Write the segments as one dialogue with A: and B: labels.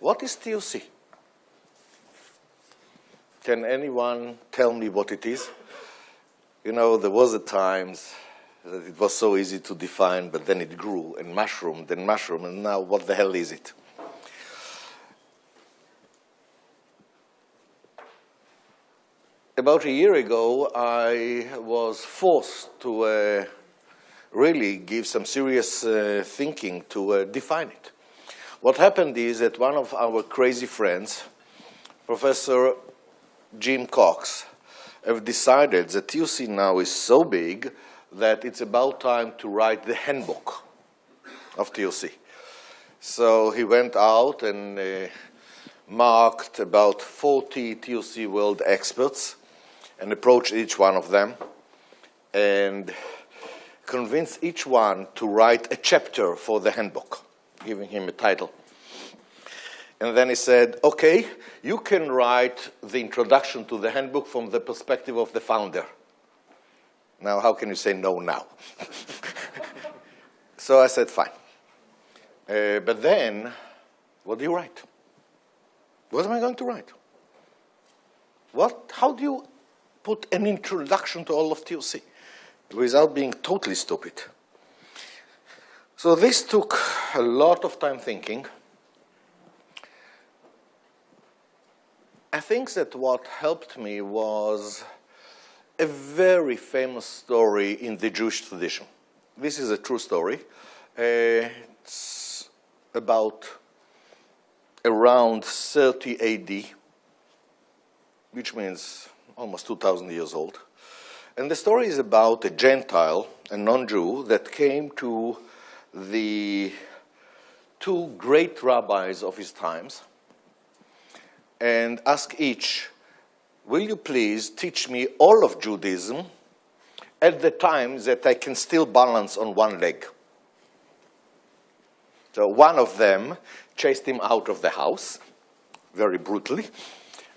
A: What is TOC? Can anyone tell me what it is? You know, there was a time that it was so easy to define, but then it grew and mushroomed, and now what the hell is it? About a year ago, I was forced to really give some serious thinking to define it. What happened is that one of our crazy friends, Professor Jim Cox, have decided that TOC now is so big that it's about time to write the handbook of TOC. So he went out and marked about 40 TOC world experts and approached each one of them and convinced each one to write a chapter for the handbook, giving him a title. And then he said, okay, you can write the introduction to the handbook from the perspective of the founder. Now, how can you say no now? So I said, fine. But then, what do you write? What am I going to write? How do you put an introduction to all of TOC without being totally stupid? So this took a lot of time thinking. I think that what helped me was a very famous story in the Jewish tradition. This is a true story. It's about around 30 AD, which means almost 2,000 years old. And the story is about a Gentile, a non-Jew, that came to the two great rabbis of his times and asked each, will you please teach me all of Judaism at the time that I can still balance on one leg? So one of them chased him out of the house, very brutally,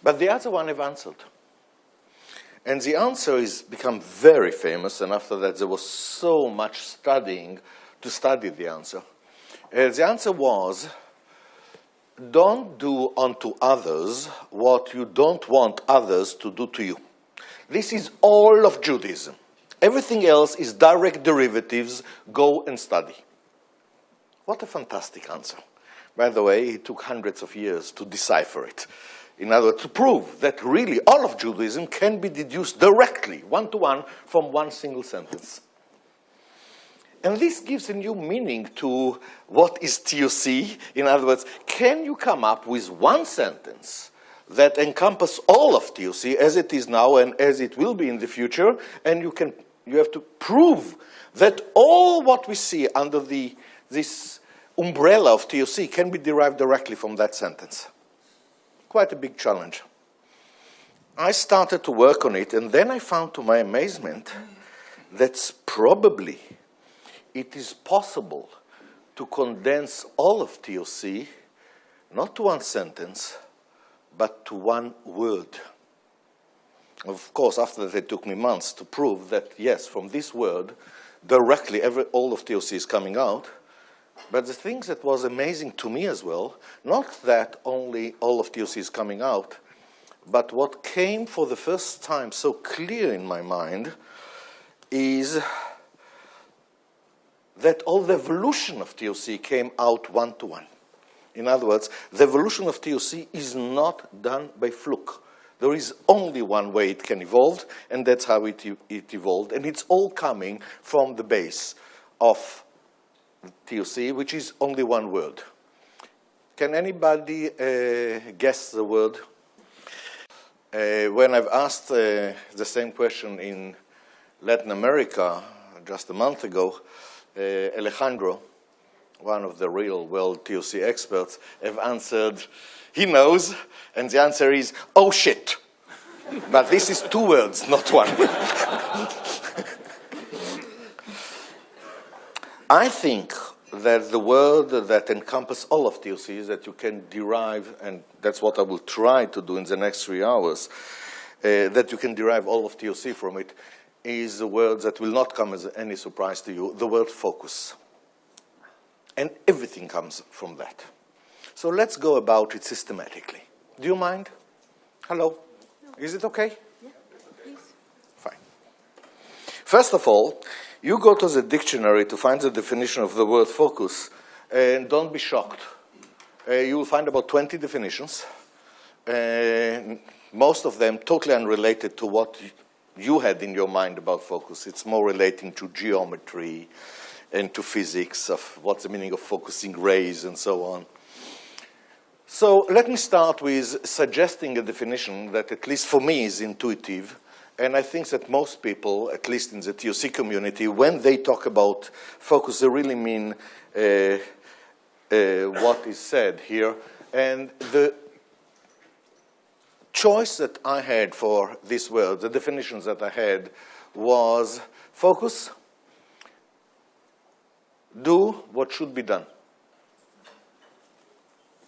A: but the other one have answered. And the answer has become very famous, and after that there was so much studying to study the answer. The answer was, don't do unto others what you don't want others to do to you. This is all of Judaism. Everything else is direct derivatives. Go and study. What a fantastic answer. By the way, it took hundreds of years to decipher it. In other words, to prove that really all of Judaism can be deduced directly, one-to-one, from one single sentence. And this gives a new meaning to what is TOC. In other words, can you come up with one sentence that encompasses all of TOC as it is now and as it will be in the future, and you have to prove that all what we see under this umbrella of TOC can be derived directly from that sentence. Quite a big challenge. I started to work on it, and then I found to my amazement that probably it is possible to condense all of TOC, not to one sentence, but to one word. Of course, after that, it took me months to prove that, yes, from this word, directly all of TOC is coming out. But the thing that was amazing to me as well, not that only all of TOC is coming out, but what came for the first time so clear in my mind is that all the evolution of TOC came out one-to-one. In other words, the evolution of TOC is not done by fluke. There is only one way it can evolve, and that's how it evolved. And it's all coming from the base of TOC, which is only one word. Can anybody guess the word? When I've asked the same question in Latin America just a month ago, Alejandro, one of the real world TOC experts, have answered, he knows, and the answer is, oh shit. But this is two words, not one. I think that the word that encompasses all of TOC is that you can derive, and that's what I will try to do in the next 3 hours, that you can derive all of TOC from it, is a word that will not come as any surprise to you, the word focus. And everything comes from that. So let's go about it systematically. Do you mind? Hello? No. Is it okay?
B: Yeah, please.
A: Fine. First of all, you go to the dictionary to find the definition of the word focus, and don't be shocked. You will find about 20 definitions, most of them totally unrelated to what you had in your mind about focus. It's more relating to geometry and to physics of what's the meaning of focusing rays and so on. So let me start with suggesting a definition that, at least for me, is intuitive. And I think that most people, at least in the TOC community, when they talk about focus, they really mean what is said here. And the choice that I had for this word, the definitions that I had, was focus, do what should be done.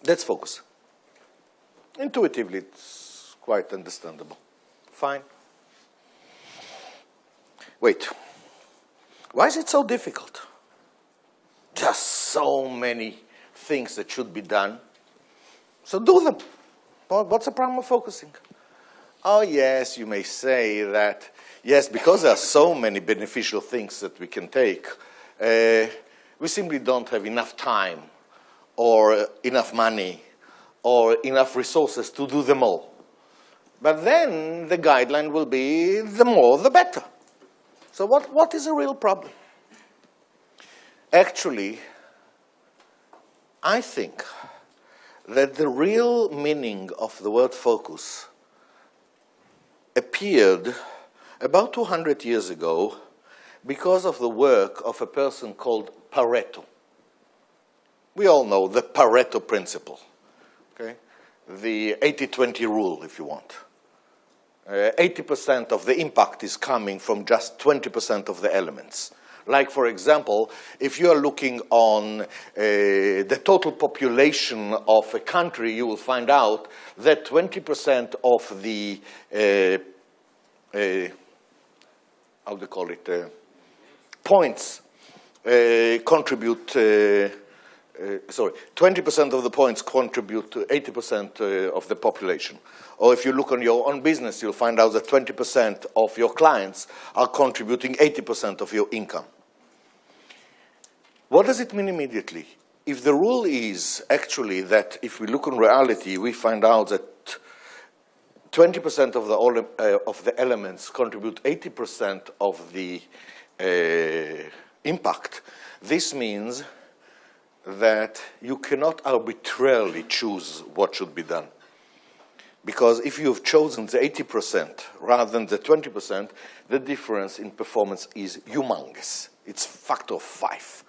A: That's focus. Intuitively, it's quite understandable. Fine. Wait. Why is it so difficult? Just so many things that should be done. So do them. What's the problem of focusing? Oh, yes, you may say that, yes, because there are so many beneficial things that we can take, we simply don't have enough time or enough money or enough resources to do them all. But then the guideline will be the more, the better. So what is the real problem? Actually, I think that the real meaning of the word focus appeared about 200 years ago because of the work of a person called Pareto. We all know the Pareto principle, okay? The 80-20 rule, if you want. 80% of the impact is coming from just 20% of the elements. Like, for example, if you are looking on the total population of a country, you will find out that 20% of the, how do you call it, points contribute, 20% of the points contribute to 80% of the population. Or if you look on your own business, you'll find out that 20% of your clients are contributing 80% of your income. What does it mean immediately? If the rule is actually that if we look on reality, we find out that 20% of the elements contribute 80% of the impact, this means that you cannot arbitrarily choose what should be done. Because if you've chosen the 80% rather than the 20%, the difference in performance is humongous. It's factor of 5.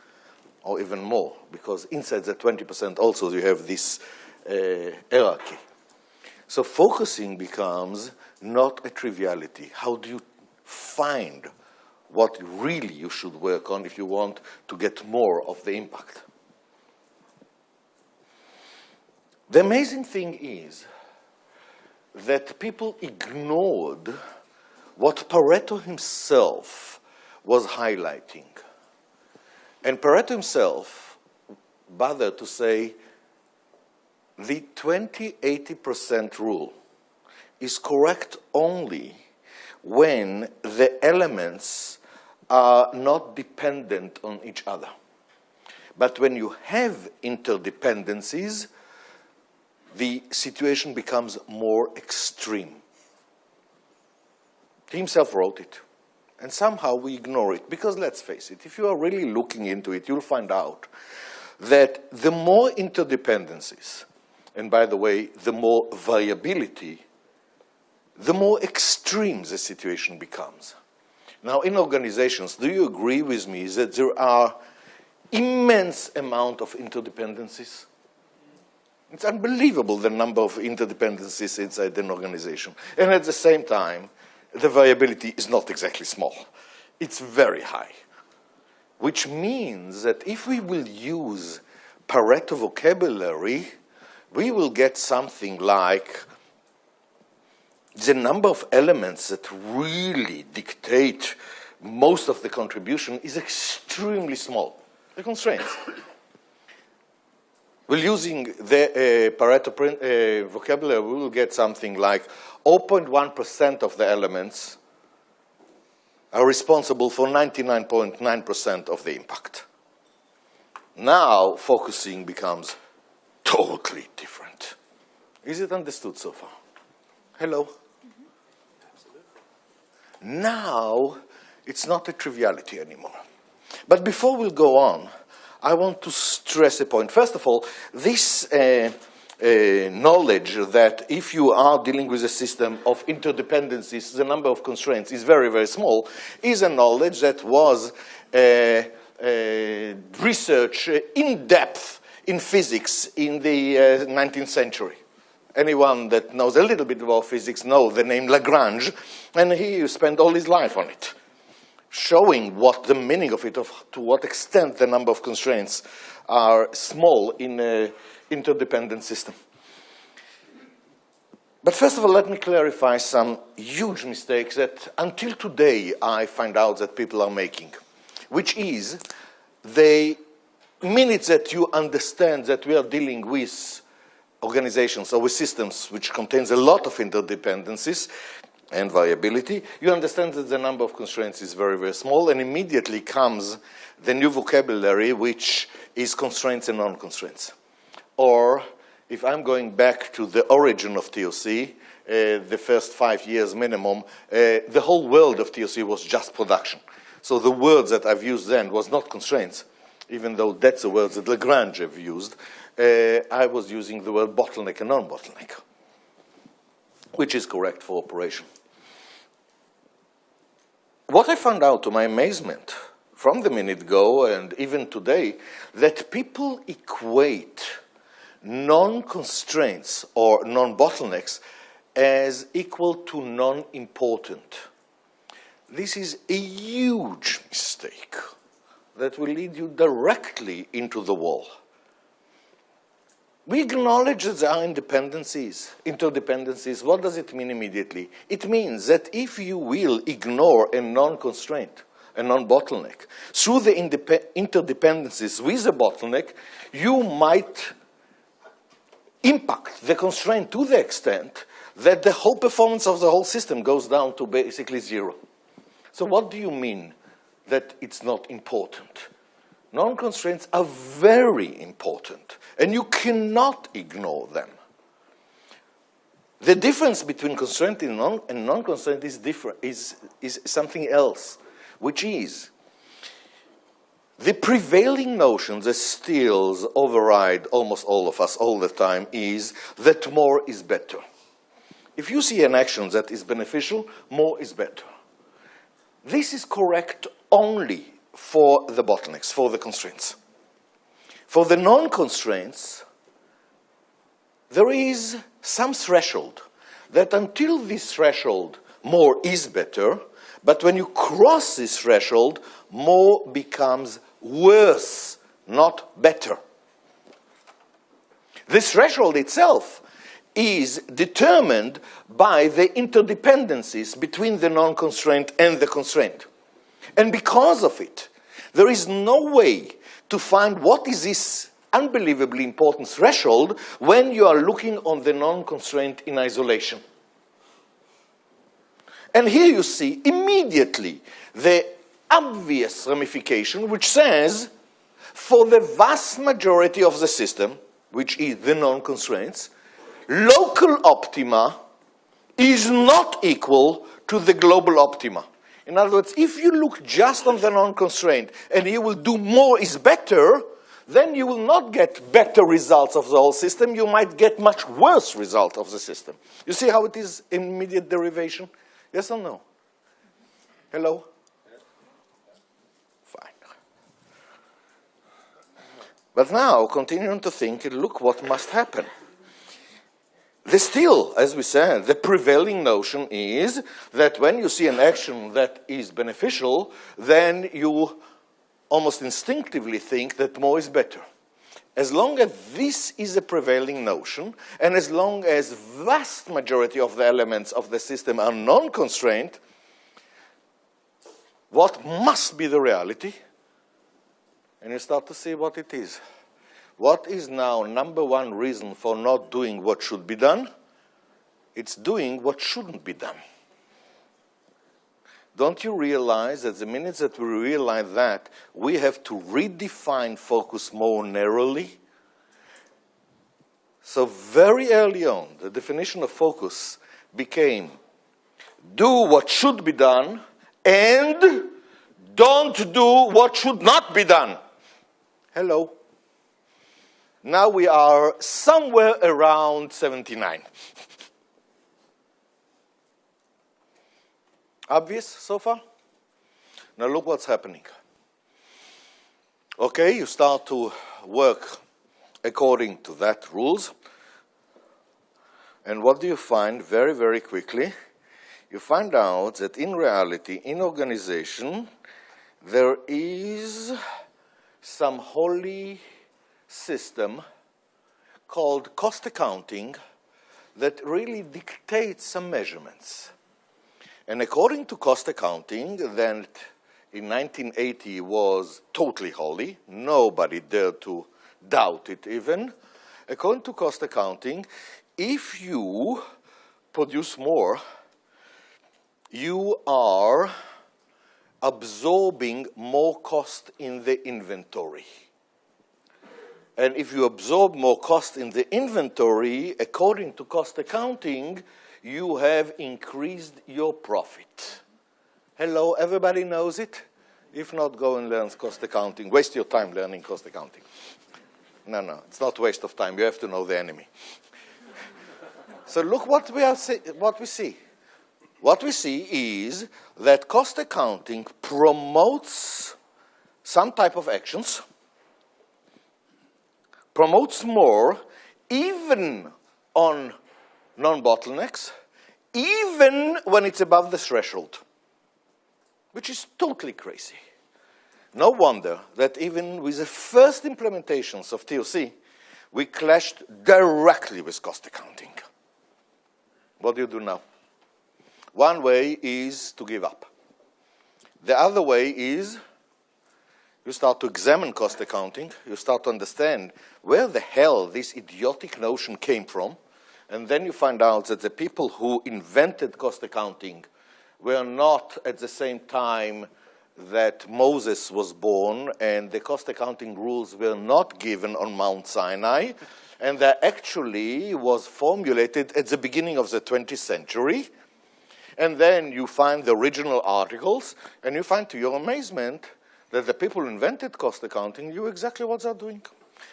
A: Or even more, because inside the 20% also you have this hierarchy. So focusing becomes not a triviality. How do you find what really you should work on if you want to get more of the impact? The amazing thing is that people ignored what Pareto himself was highlighting. And Pareto himself bothered to say the 20-80% rule is correct only when the elements are not dependent on each other. But when you have interdependencies, the situation becomes more extreme. He himself wrote it. And somehow we ignore it, because let's face it, if you are really looking into it, you'll find out that the more interdependencies, and by the way, the more variability, the more extreme the situation becomes. Now, in organizations, do you agree with me that there are immense amount of interdependencies? It's unbelievable the number of interdependencies inside an organization. And at the same time, the variability is not exactly small. It's very high, which means that if we will use Pareto vocabulary, we will get something like the number of elements that really dictate most of the contribution is extremely small. The constraints. Well, using the Pareto vocabulary, we will get something like 0.1% of the elements are responsible for 99.9% of the impact. Now, focusing becomes totally different. Is it understood so far? Hello? Now, it's not a triviality anymore. But before we go on, I want to stress a point. First of all, this knowledge that if you are dealing with a system of interdependencies, the number of constraints is very, very small, is a knowledge that was researched in depth in physics in the 19th century. Anyone that knows a little bit about physics knows the name Lagrange, and he spent all his life on it, showing what the meaning of it, to what extent the number of constraints are small in an interdependent system. But first of all, let me clarify some huge mistakes that until today I find out that people are making, which is the minute that you understand that we are dealing with organizations or with systems which contains a lot of interdependencies and variability, you understand that the number of constraints is very, very small, and immediately comes the new vocabulary, which is constraints and non-constraints. Or, if I'm going back to the origin of TOC, the first 5 years minimum, the whole world of TOC was just production. So the words that I've used then was not constraints, even though that's the words that Lagrange have used. I was using the word bottleneck and non-bottleneck, which is correct for operation. What I found out, to my amazement, from the minute go and even today, that people equate non-constraints or non-bottlenecks as equal to non-important. This is a huge mistake that will lead you directly into the wall. We acknowledge that there are interdependencies. What does it mean immediately? It means that if you will ignore a non-constraint, a non-bottleneck, through the interdependencies with a bottleneck, you might impact the constraint to the extent that the whole performance of the whole system goes down to basically zero. So what do you mean that it's not important? Non-constraints are very important, and you cannot ignore them. The difference between constraint and non-constraint is something else, which is the prevailing notion that still override almost all of us all the time is that more is better. If you see an action that is beneficial, more is better. This is correct only for the bottlenecks, for the constraints. For the non-constraints, there is some threshold that until this threshold, more is better, but when you cross this threshold, more becomes worse, not better. This threshold itself is determined by the interdependencies between the non-constraint and the constraint. And because of it, there is no way to find what is this unbelievably important threshold when you are looking on the non-constraint in isolation. And here you see immediately the obvious ramification, which says, for the vast majority of the system, which is the non-constraints, local optima is not equal to the global optima. In other words, if you look just on the non-constraint and you will do more is better, then you will not get better results of the whole system. You might get much worse results of the system. You see how it is immediate derivation? Yes or no? Hello? Fine. But now, continuing to think, look what must happen. Still, as we said, the prevailing notion is that when you see an action that is beneficial, then you almost instinctively think that more is better. As long as this is a prevailing notion, and as long as vast majority of the elements of the system are non-constrained, what must be the reality? And you start to see what it is. What is now number one reason for not doing what should be done? It's doing what shouldn't be done. Don't you realize that the minute that we realize that, we have to redefine focus more narrowly? So very early on, the definition of focus became do what should be done and don't do what should not be done. Hello. Now we are somewhere around 79. Obvious so far? Now look what's happening. Okay, you start to work according to that rules. And what do you find very, very quickly? You find out that in reality, in organization, there is some holy system called cost accounting that really dictates some measurements. And according to cost accounting, that in 1980 was totally holy, nobody dared to doubt it even. According to cost accounting, if you produce more, you are absorbing more cost in the inventory. And if you absorb more cost in the inventory, according to cost accounting, you have increased your profit. Hello, everybody knows it? If not, go and learn cost accounting. Waste your time learning cost accounting. No, it's not waste of time. You have to know the enemy. So look what we see. What we see is that cost accounting promotes some type of actions, promotes more, even on non-bottlenecks, even when it's above the threshold, which is totally crazy. No wonder that even with the first implementations of TOC, we clashed directly with cost accounting. What do you do now? One way is to give up. The other way is you start to examine cost accounting. You start to understand where the hell this idiotic notion came from. And then you find out that the people who invented cost accounting were not at the same time that Moses was born, and the cost accounting rules were not given on Mount Sinai, and that actually was formulated at the beginning of the 20th century. And then you find the original articles, and you find to your amazement that the people who invented cost accounting knew exactly what they're doing.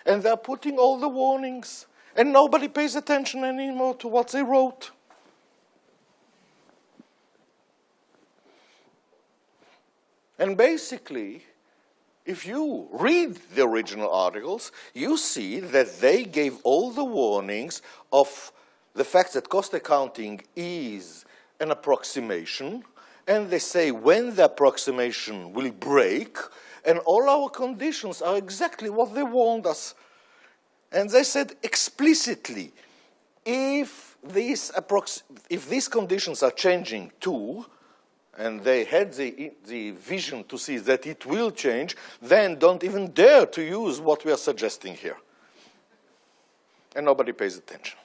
A: And they're putting all the warnings. And nobody pays attention anymore to what they wrote. And basically, if you read the original articles, you see that they gave all the warnings of the fact that cost accounting is an approximation, and they say when the approximation will break, and all our conditions are exactly what they warned us. And they said explicitly, if these conditions are changing too, and they had the vision to see that it will change, then don't even dare to use what we are suggesting here. And nobody pays attention.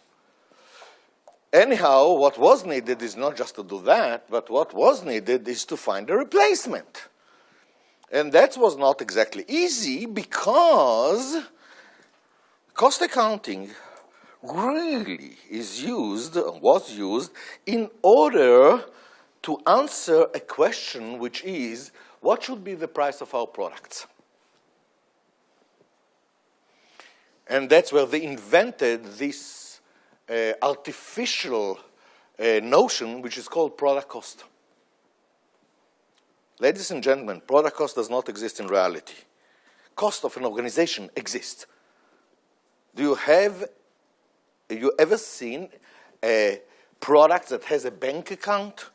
A: Anyhow, what was needed is not just to do that, but what was needed is to find a replacement. And that was not exactly easy because cost accounting really was used in order to answer a question which is, what should be the price of our products? And that's where they invented this artificial notion which is called product cost. Ladies and gentlemen, product cost does not exist in reality. Cost of an organization exists. Have you ever seen a product that has a bank account?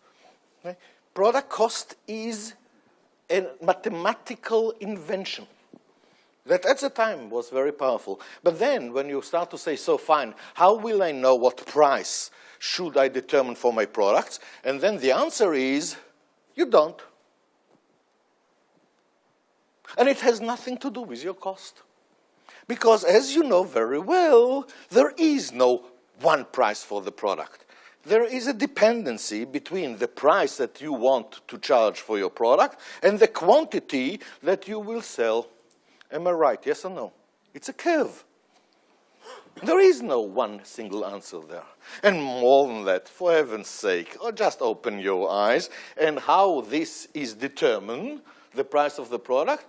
A: Okay. Product cost is a mathematical invention that at the time was very powerful. But then when you start to say, so fine, how will I know what price should I determine for my products? And then the answer is, you don't. And it has nothing to do with your cost. Because, as you know very well, there is no one price for the product. There is a dependency between the price that you want to charge for your product and the quantity that you will sell. Am I right? Yes or no? It's a curve. There is no one single answer there. And more than that, for heaven's sake, or just open your eyes, and how this is determined, the price of the product.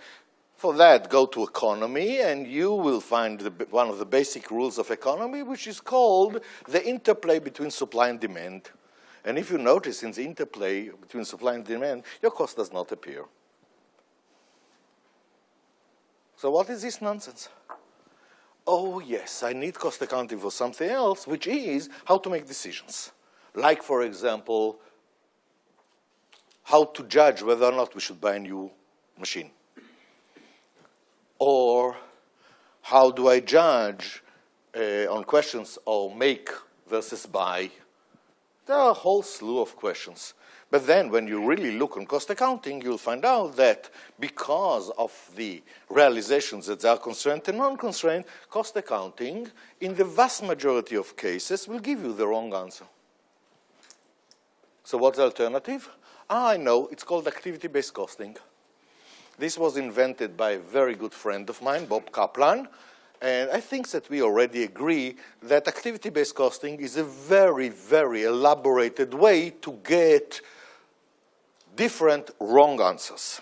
A: For that, go to economy, and you will find one of the basic rules of economy, which is called the interplay between supply and demand. And if you notice, in the interplay between supply and demand, your cost does not appear. So what is this nonsense? Oh, yes, I need cost accounting for something else, which is how to make decisions. Like, for example, how to judge whether or not we should buy a new machine. Or how do I judge on questions of make versus buy? There are a whole slew of questions. But then when you really look on cost accounting, you'll find out that because of the realizations that are constrained and non-constrained, cost accounting, in the vast majority of cases, will give you the wrong answer. So what's the alternative? I know, it's called activity-based costing. This was invented by a very good friend of mine, Bob Kaplan, and I think that we already agree that activity-based costing is a very, very elaborated way to get different wrong answers.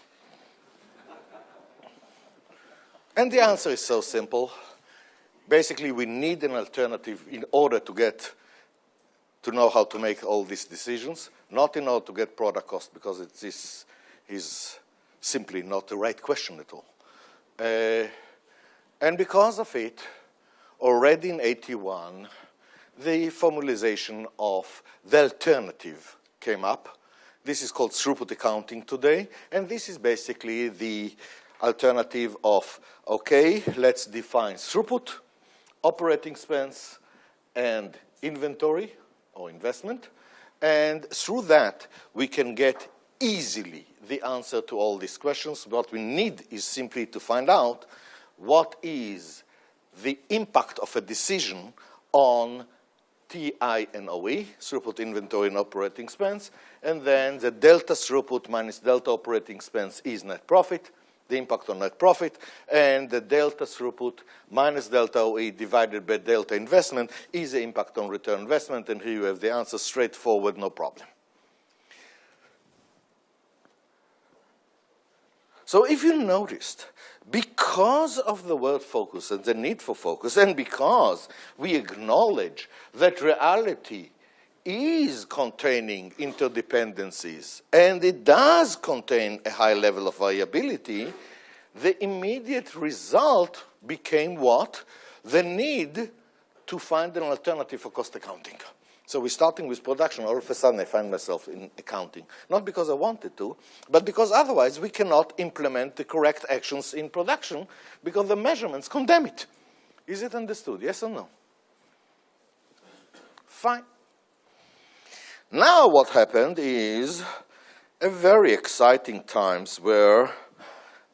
A: And the answer is so simple. Basically, we need an alternative in order to know how to make all these decisions, not in order to get product cost, because this is simply not the right question at all. And because of it, already in 81, the formalization of the alternative came up. This is called throughput accounting today, and this is basically the alternative of, okay, let's define throughput, operating expense, and inventory or investment, and through that we can get easily the answer to all these questions. What we need is simply to find out what is the impact of a decision on TI and OE, throughput, inventory, and operating expense, and then the delta throughput minus delta operating expense is net profit, the impact on net profit, and the delta throughput minus delta OE divided by delta investment is the impact on return on investment, and here you have the answer straightforward, no problem. So if you noticed, because of the word focus and the need for focus, and because we acknowledge that reality is containing interdependencies, and it does contain a high level of variability, the immediate result became what? The need to find an alternative for cost accounting. So we're starting with production. All of a sudden, I find myself in accounting. Not because I wanted to, but because otherwise we cannot implement the correct actions in production because the measurements condemn it. Is it understood? Yes or no? Fine. Now what happened is a very exciting times where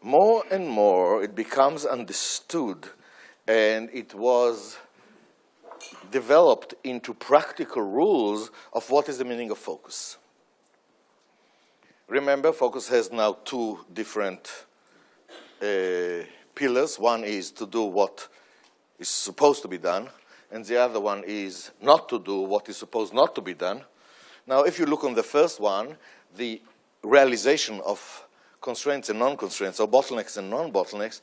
A: more and more it becomes understood, and it was developed into practical rules of what is the meaning of focus. Remember, focus has now two different pillars. One is to do what is supposed to be done, and the other one is not to do what is supposed not to be done. Now, if you look on the first one, the realization of constraints and non-constraints, or bottlenecks and non-bottlenecks,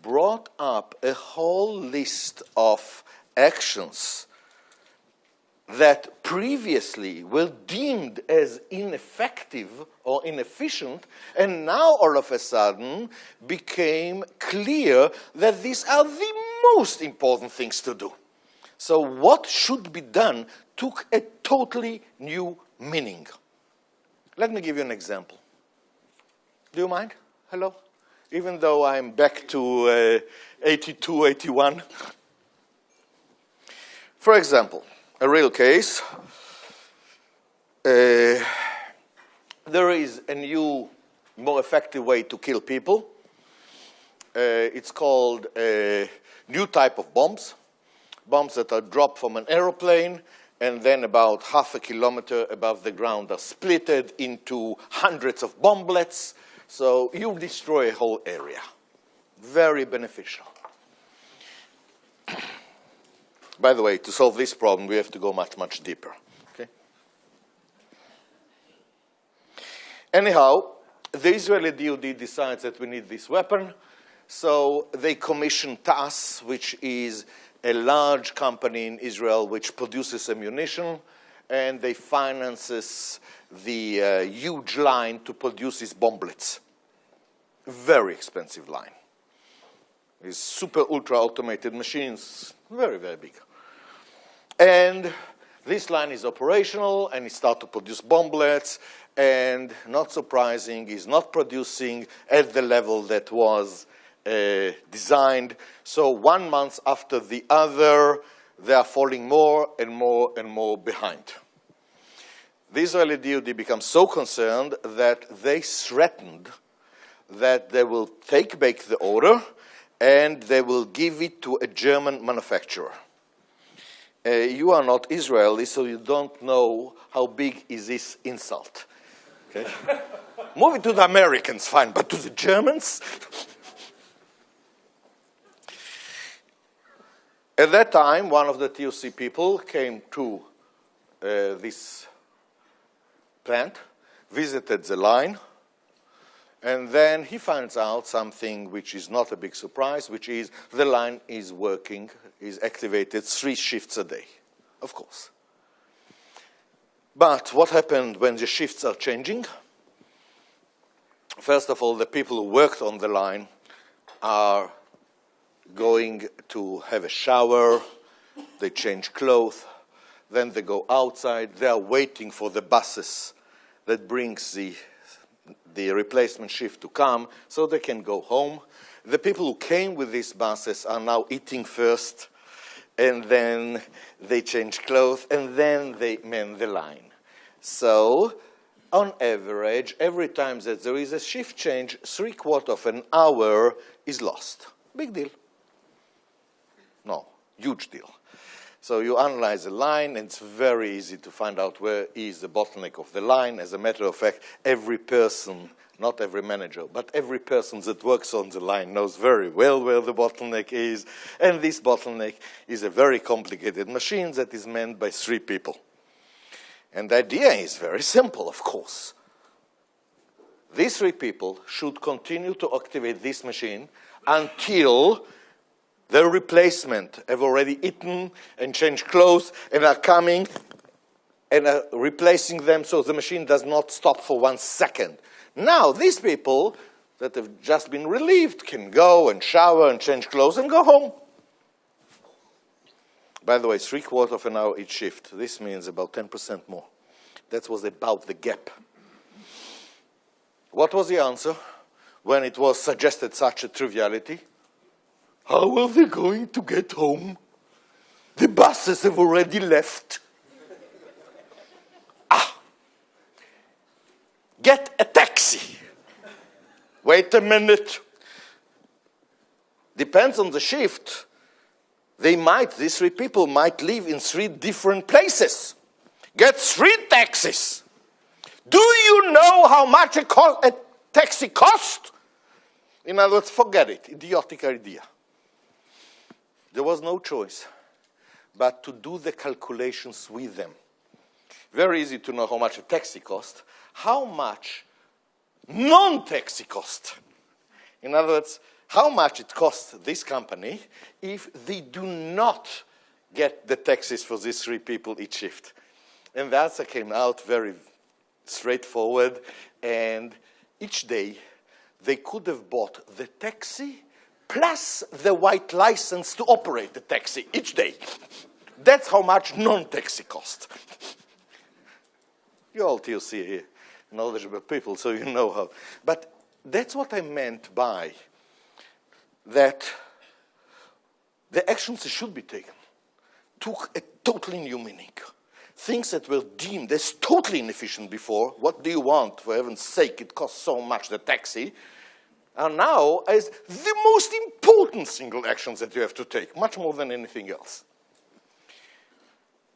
A: brought up a whole list of actions that previously were deemed as ineffective or inefficient, and now all of a sudden became clear that these are the most important things to do. So what should be done took a totally new meaning. Let me give you an example. Do you mind? Hello? Even though I'm back to 82, 81. For example, a real case, there is a new, more effective way to kill people, It's called a new type of bombs. Bombs that are dropped from an aeroplane and then about half a kilometer above the ground are splitted into hundreds of bomblets. So you destroy a whole area. Very beneficial. By the way, to solve this problem, we have to go much, much deeper. Okay? Anyhow, the Israeli DoD decides that we need this weapon. So they commission TOC, which is a large company in Israel which produces ammunition, and they finances the huge line to produce these bomblets. Very expensive line. These super ultra automated machines, very, very big. And this line is operational, and it starts to produce bomblets, and not surprising, is not producing at the level that was designed. So 1 month after the other, they are falling more and more and more behind. The Israeli DoD becomes so concerned that they threatened that they will take back the order and they will give it to a German manufacturer. You are not Israeli, so you don't know how big is this insult. Okay? Move it to the Americans, fine, but to the Germans? At that time, one of the TOC people came to this plant, visited the line, and then he finds out something which is not a big surprise, which is the line is working, is activated 3 shifts a day, of course. But what happened when the shifts are changing? First of all, the people who worked on the line are going to have a shower, they change clothes, then they go outside, they are waiting for the buses that brings the replacement shift to come so they can go home. The people who came with these buses are now eating first, and then they change clothes, and then they man the line. So, on average, every time that there is a shift change, 3/4 of an hour is lost. Big deal. No, huge deal. So you analyze the line, and it's very easy to find out where is the bottleneck of the line. As a matter of fact, every person, not every manager, but every person that works on the line knows very well where the bottleneck is. And this bottleneck is a very complicated machine that is manned by 3 people. And the idea is very simple, of course. These 3 people should continue to activate this machine until the replacement have already eaten and changed clothes and are coming and are replacing them so the machine does not stop for 1 second. Now, these people that have just been relieved can go and shower and change clothes and go home. By the way, 3/4 of an hour each shift. This means about 10% more. That was about the gap. What was the answer when it was suggested such a triviality? How are they going to get home? The buses have already left. Get a taxi. Wait a minute. Depends on the shift. These 3 people might live in 3 different places. Get 3 taxis. Do you know how much a taxi costs? In other words, forget it. Idiotic idea. There was no choice but to do the calculations with them. Very easy to know how much a taxi costs. How much non-taxi cost? In other words, how much it costs this company if they do not get the taxis for these 3 people each shift. And the answer came out very straightforward. And each day, they could have bought the taxi plus the white license to operate the taxi each day. That's how much non-taxi cost. You all TOC here, knowledgeable people, so you know how. But that's what I meant by that the actions that should be taken took a totally new meaning. Things that were deemed as totally inefficient before, what do you want? For heaven's sake, it costs so much, the taxi. are now as the most important single actions that you have to take, much more than anything else.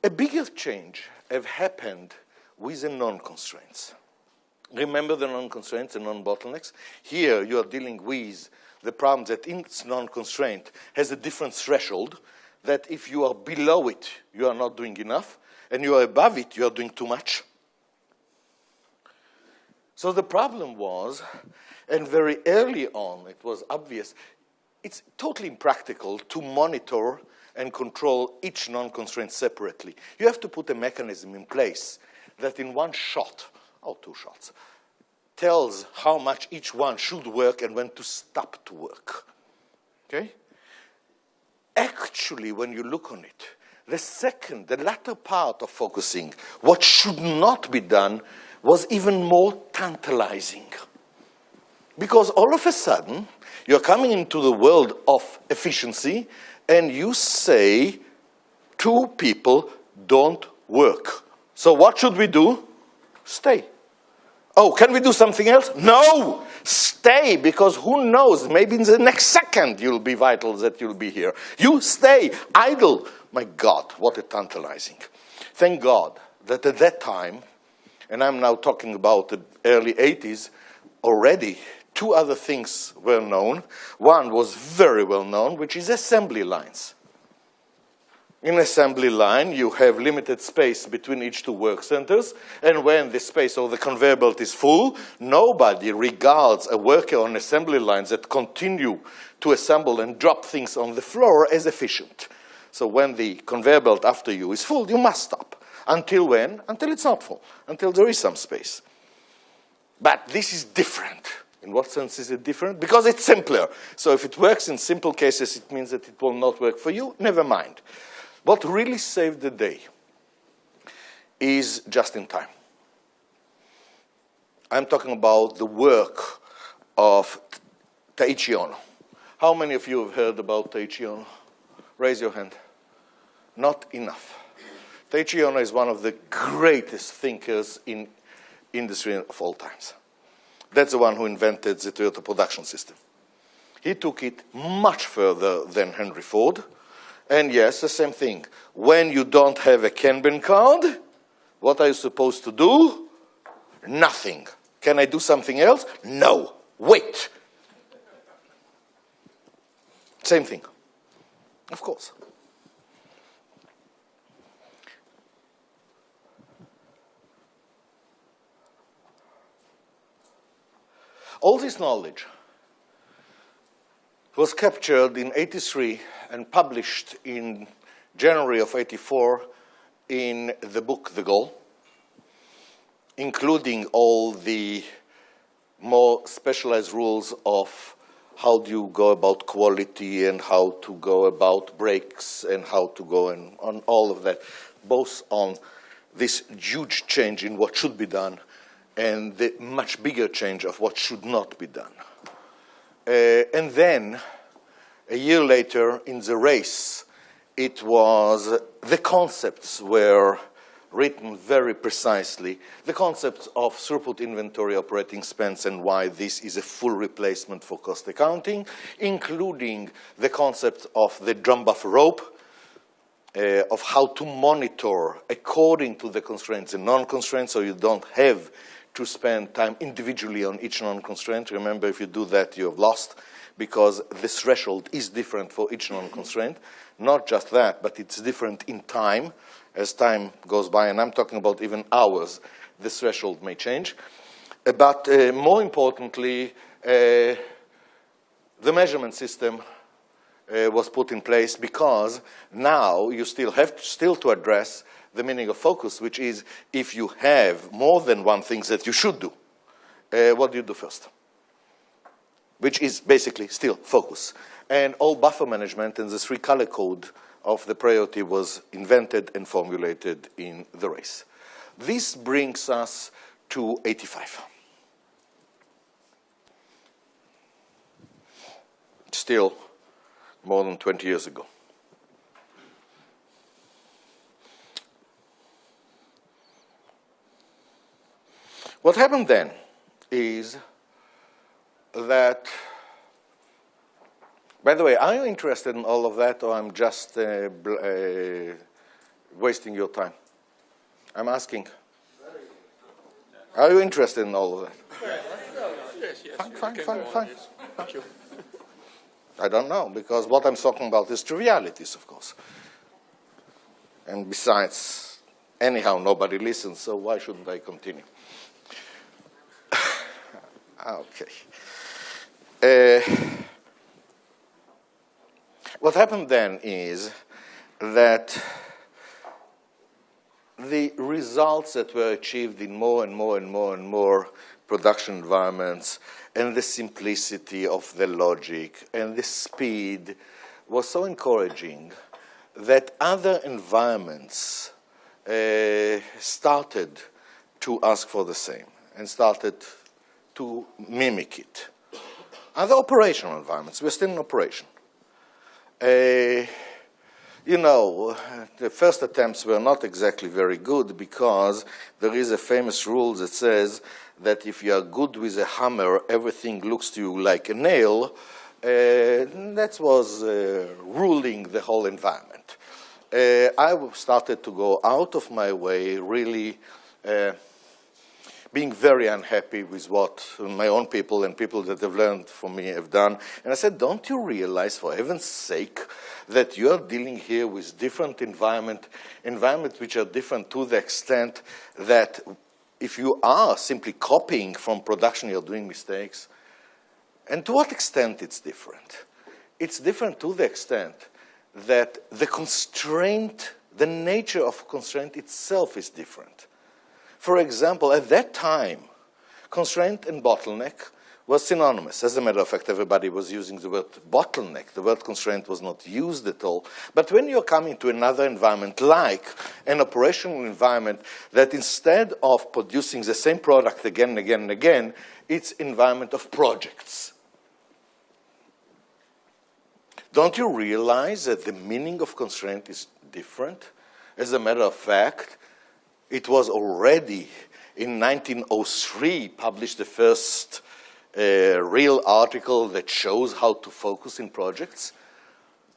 A: A bigger change have happened with the non-constraints. Remember the non-constraints and non-bottlenecks? Here you are dealing with the problem that its non-constraint has a different threshold, that if you are below it, you are not doing enough, and you are above it, you are doing too much. So the problem was, and very early on it was obvious, it's totally impractical to monitor and control each non-constraint separately. You have to put a mechanism in place that in one shot, or two shots, tells how much each one should work and when to stop to work. Okay? Actually, when you look on it, the latter part of focusing, what should not be done, was even more tantalizing. Because all of a sudden, you're coming into the world of efficiency, and you say, two people don't work. So what should we do? Stay. Oh, can we do something else? No! Stay, because who knows, maybe in the next second you'll be vital that you'll be here. You stay, idle. My God, what a tantalizing. Thank God that at that time, and I'm now talking about the early 80s, already two other things were known. One was very well known, which is assembly lines. In assembly line, you have limited space between each two work centers, and when the space or the conveyor belt is full, nobody regards a worker on assembly lines that continue to assemble and drop things on the floor as efficient. So when the conveyor belt after you is full, you must stop. Until when? Until it's not full, until there is some space. But this is different. In what sense is it different? Because it's simpler. So if it works in simple cases, it means that it will not work for you. Never mind. What really saved the day is just in time. I'm talking about the work of Taiichi Ohno. How many of you have heard about Taiichi Ohno? Raise your hand. Not enough. Taiichi Ohno is one of the greatest thinkers in industry of all times. That's the one who invented the Toyota production system. He took it much further than Henry Ford. And yes, the same thing. When you don't have a Kanban card, what are you supposed to do? Nothing. Can I do something else? No. Wait. Same thing. Of course. All this knowledge was captured in '83 and published in January of '84 in the book The Goal, including all the more specialized rules of how do you go about quality and how to go about breaks and how to go and on all of that, both on this huge change in what should be done and the much bigger change of what should not be done. And then, a year later, in the race, it was, the concepts were written very precisely. The concepts of throughput inventory operating expense and why this is a full replacement for cost accounting, including the concept of the drum buffer rope, of how to monitor according to the constraints and non-constraints, so you don't have to spend time individually on each non-constraint. Remember, if you do that, you have lost, because the threshold is different for each non-constraint. Not just that, but it's different in time. As time goes by, and I'm talking about even hours, the threshold may change. But more importantly, the measurement system was put in place because now you still have to address the meaning of focus, which is if you have more than one thing that you should do, what do you do first? Which is basically still focus. And all buffer management and the three-color code of the priority was invented and formulated in the race. This brings us to '85. Still more than 20 years ago. What happened then is that By the way, are you interested in all of that, or I'm just wasting your time? I'm asking. Are you interested in all of that? Fine. I don't know, because what I'm talking about is trivialities, of course. And besides, anyhow, nobody listens, so why shouldn't I continue? Okay. What happened then is that the results that were achieved in more and more production environments, and the simplicity of the logic and the speed was so encouraging that other environments started to ask for the same and started to mimic it. Other operational environments, we're still in operation. You know, the first attempts were not exactly very good, because there is a famous rule that says that if you are good with a hammer, everything looks to you like a nail. That was ruling the whole environment. I started to go out of my way, really being very unhappy with what my own people and people that have learned from me have done. And I said, don't you realize, for heaven's sake, that you are dealing here with different environments which are different to the extent that if you are simply copying from production, you're doing mistakes. And to what extent it's different? It's different to the extent that the constraint, the nature of constraint itself is different. For example, at that time, constraint and bottleneck was synonymous. As a matter of fact, everybody was using the word bottleneck. The word constraint was not used at all. But when you're coming to another environment, like an operational environment, that instead of producing the same product again and again and again, it's environment of projects. Don't you realize that the meaning of constraint is different? As a matter of fact, it was already in 1903 published the first real article that shows how to focus in projects.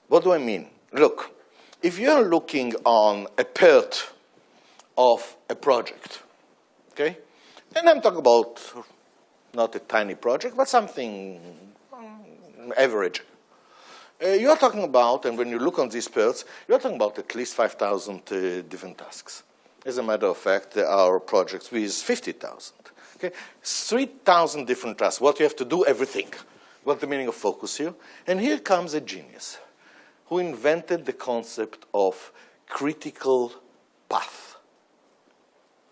A: What do I mean? Look, if you're looking on a part of a project, okay? And I'm talking about not a tiny project, but something average. You're talking about, and when you look on these parts, you're talking about at least 5,000 different tasks. As a matter of fact, there are projects with 50,000. Okay? 3,000 different tasks. What you have to do, everything. What's the meaning of focus here? And here comes a genius who invented the concept of critical path.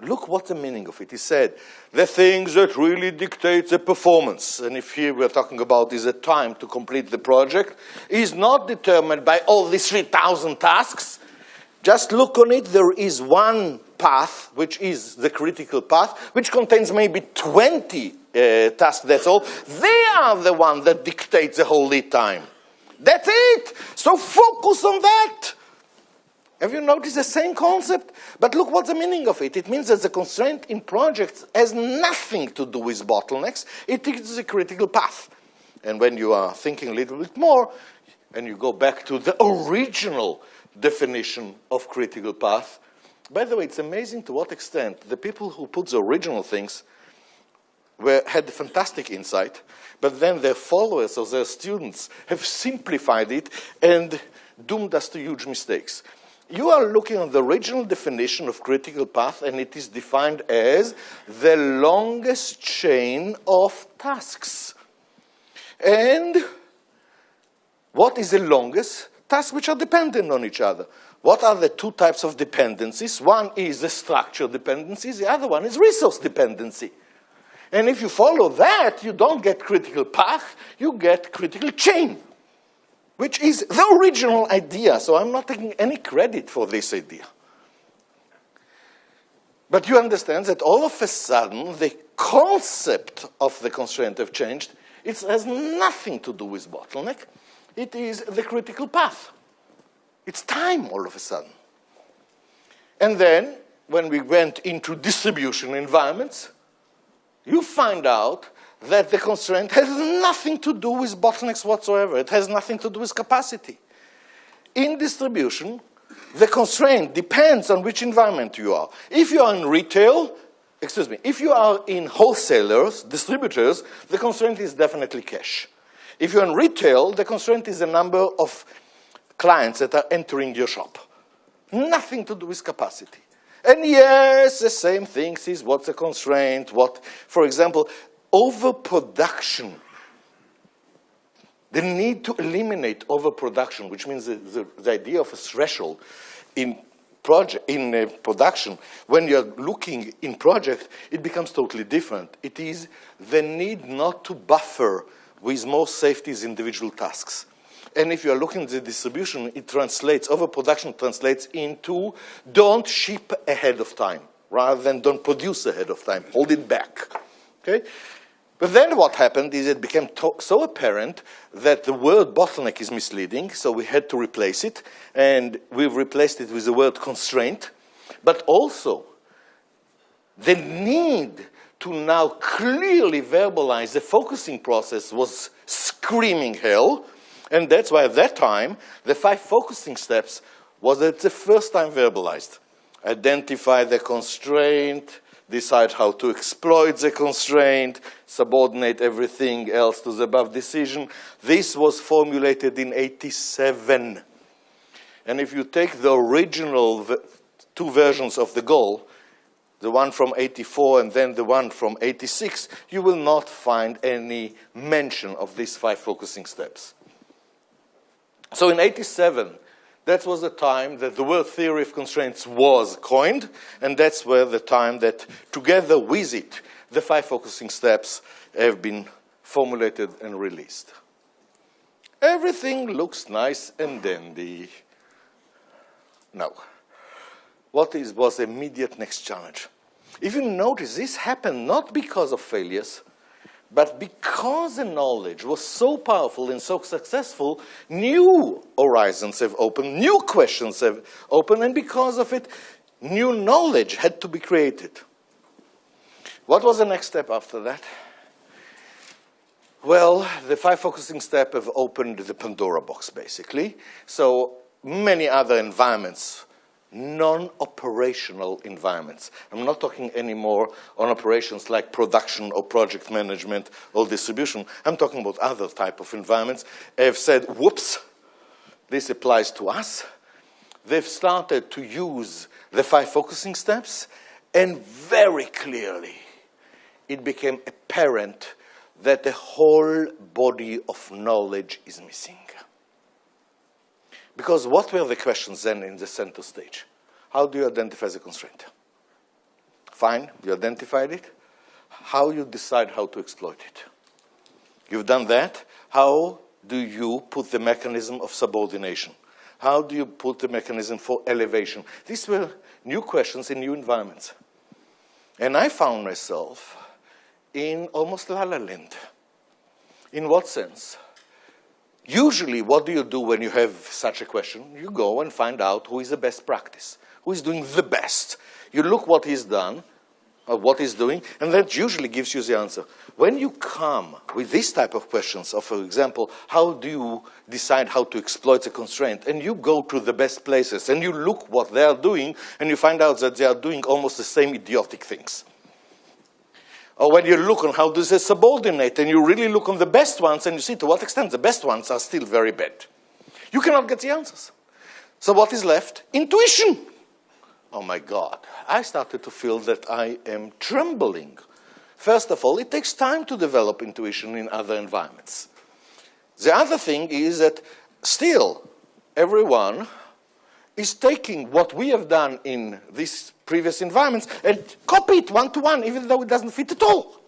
A: Look what the meaning of it. He said, the things that really dictate the performance, and if here we're talking about is the time to complete the project, is not determined by all these 3,000 tasks. Just look on it, there is one path, which is the critical path, which contains maybe 20 tasks, that's all. They are the one that dictate the whole lead time. That's it! So focus on that! Have you noticed the same concept? But look what's the meaning of it. It means that the constraint in projects has nothing to do with bottlenecks. It is a critical path. And when you are thinking a little bit more, and you go back to the original definition of critical path, by the way, it's amazing to what extent the people who put the original things had fantastic insight, but then their followers or their students have simplified it and doomed us to huge mistakes. You are looking at the original definition of critical path, and it is defined as the longest chain of tasks. And what is the longest? Tasks which are dependent on each other. What are the two types of dependencies? One is the structure dependencies, the other one is resource dependency. And if you follow that, you don't get critical path, you get critical chain, which is the original idea. So I'm not taking any credit for this idea. But you understand that all of a sudden, the concept of the constraint have changed. It has nothing to do with bottleneck. It is the critical path. It's time all of a sudden. And then, when we went into distribution environments, you find out that the constraint has nothing to do with bottlenecks whatsoever. It has nothing to do with capacity. In distribution, the constraint depends on which environment you are. If you are in retail, if you are in wholesalers, distributors, the constraint is definitely cash. If you're in retail, the constraint is the number of clients that are entering your shop. Nothing to do with capacity. And yes, the same things is what's a constraint, what, for example, overproduction. The need to eliminate overproduction, which means the idea of a threshold in production, when you're looking in project, it becomes totally different. It is the need not to buffer with more safeties individual tasks. And if you're looking at the distribution, it translates, overproduction translates into don't ship ahead of time, rather than don't produce ahead of time, hold it back, okay? But then what happened is it became so apparent that the word bottleneck is misleading, so we had to replace it, and we've replaced it with the word constraint, but also the need to now clearly verbalize the focusing process was screaming hell, and that's why at that time, the 5 focusing steps was at the first time verbalized. Identify the constraint, decide how to exploit the constraint, subordinate everything else to the above decision. This was formulated in '87. And if you take the original 2 versions of the goal, the one from '84 and then the one from '86, you will not find any mention of these 5 focusing steps. So in '87, that was the time that the word theory of constraints was coined, and that's where the time that, together with it, the 5 focusing steps have been formulated and released. Everything looks nice and dandy. Now, what was the immediate next challenge? If you notice, this happened not because of failures, but because the knowledge was so powerful and so successful, new horizons have opened, new questions have opened, and because of it, new knowledge had to be created. What was the next step after that? Well, the 5 focusing steps have opened the Pandora box, basically. So many other environments, non-operational environments. I'm not talking anymore on operations like production or project management or distribution. I'm talking about other type of environments. Have said, whoops, this applies to us. They've started to use the 5 focusing steps, and very clearly it became apparent that the whole body of knowledge is missing. Because what were the questions then in the center stage? How do you identify the constraint? Fine, you identified it. How you decide how to exploit it? You've done that. How do you put the mechanism of subordination? How do you put the mechanism for elevation? These were new questions in new environments. And I found myself in almost la la land. In what sense? Usually, what do you do when you have such a question? You go and find out who is the best practice, who is doing the best. You look what he's done, or what he's doing, and that usually gives you the answer. When you come with this type of questions, of, for example, how do you decide how to exploit a constraint, and you go to the best places, and you look what they are doing, and you find out that they are doing almost the same idiotic things. Or when you look on how does it subordinate, and you really look on the best ones, and you see to what extent the best ones are still very bad. You cannot get the answers. So what is left? Intuition. Oh my God. I started to feel that I am trembling. First of all, it takes time to develop intuition in other environments. The other thing is that still everyone is taking what we have done in these previous environments and copy it one-to-one, even though it doesn't fit at all.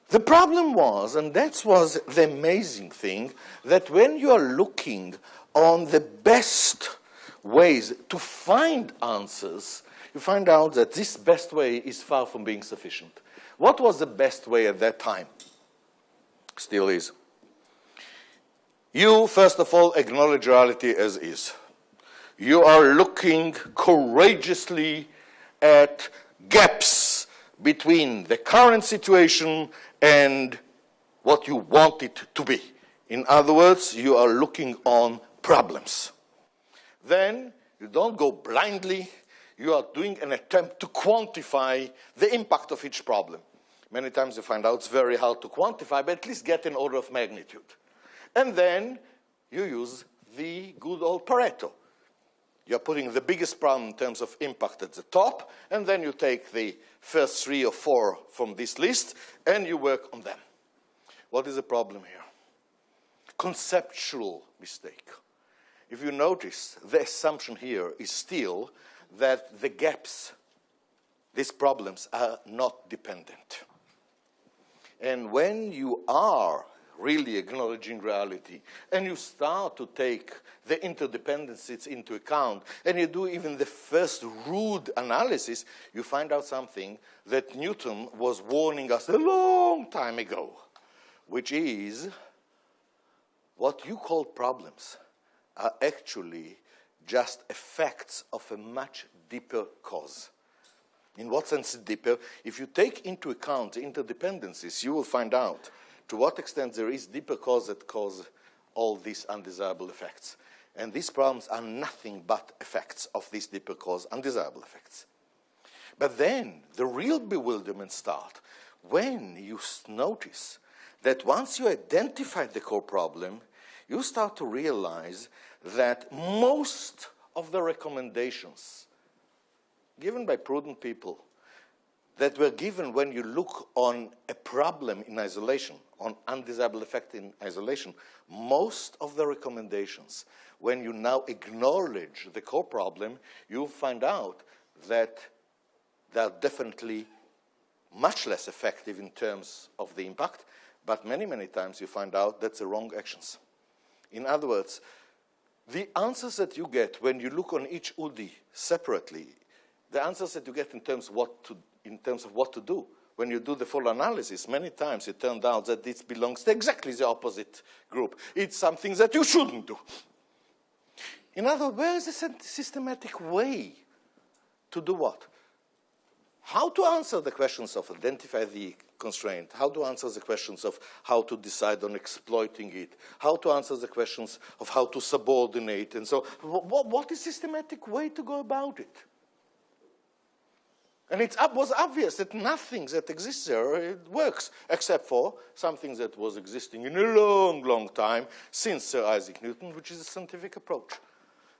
A: The problem was, and that was the amazing thing, that when you are looking on the best ways to find answers, you find out that this best way is far from being sufficient. What was the best way at that time? Still is. You, first of all, acknowledge reality as is. You are looking courageously at gaps between the current situation and what you want it to be. In other words, you are looking on problems. Then you don't go blindly. You are doing an attempt to quantify the impact of each problem. Many times you find out it's very hard to quantify, but at least get an order of magnitude. And then you use the good old Pareto. You're putting the biggest problem in terms of impact at the top, and then you take the first 3 or 4 from this list, and you work on them. What is the problem here? Conceptual mistake. If you notice, the assumption here is still that the gaps, these problems, are not dependent. And when you are really acknowledging reality, and you start to take the interdependencies into account, and you do even the first rude analysis, you find out something that Newton was warning us a long time ago, which is what you call problems are actually just effects of a much deeper cause. In what sense deeper? If you take into account the interdependencies, you will find out to what extent there is deeper cause that cause all these undesirable effects. And these problems are nothing but effects of these deeper cause, undesirable effects. But then the real bewilderment starts when you notice that once you identify the core problem, you start to realize that most of the recommendations given by prudent people that were given when you look on a problem in isolation, on undesirable effect in isolation, most of the recommendations, when you now acknowledge the core problem, you'll find out that they are definitely much less effective in terms of the impact, but many, many times you find out that's the wrong actions. In other words, the answers that you get when you look on each UDI separately, the answers that you get in terms of what to do, when you do the full analysis, many times it turned out that this belongs to exactly the opposite group. It's something that you shouldn't do. In other words, where is the systematic way to do what? How to answer the questions of identify the constraint, how to answer the questions of how to decide on exploiting it, how to answer the questions of how to subordinate, and so what is systematic way to go about it? And it was obvious that nothing that exists there works, except for something that was existing in a long, long time since Sir Isaac Newton, which is a scientific approach.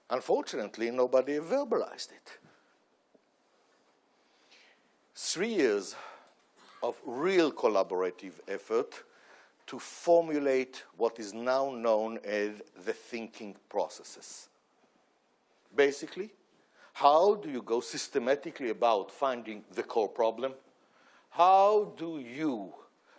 A: Unfortunately, nobody verbalized it. 3 years of real collaborative effort to formulate what is now known as the thinking processes. Basically, how do you go systematically about finding the core problem? How do you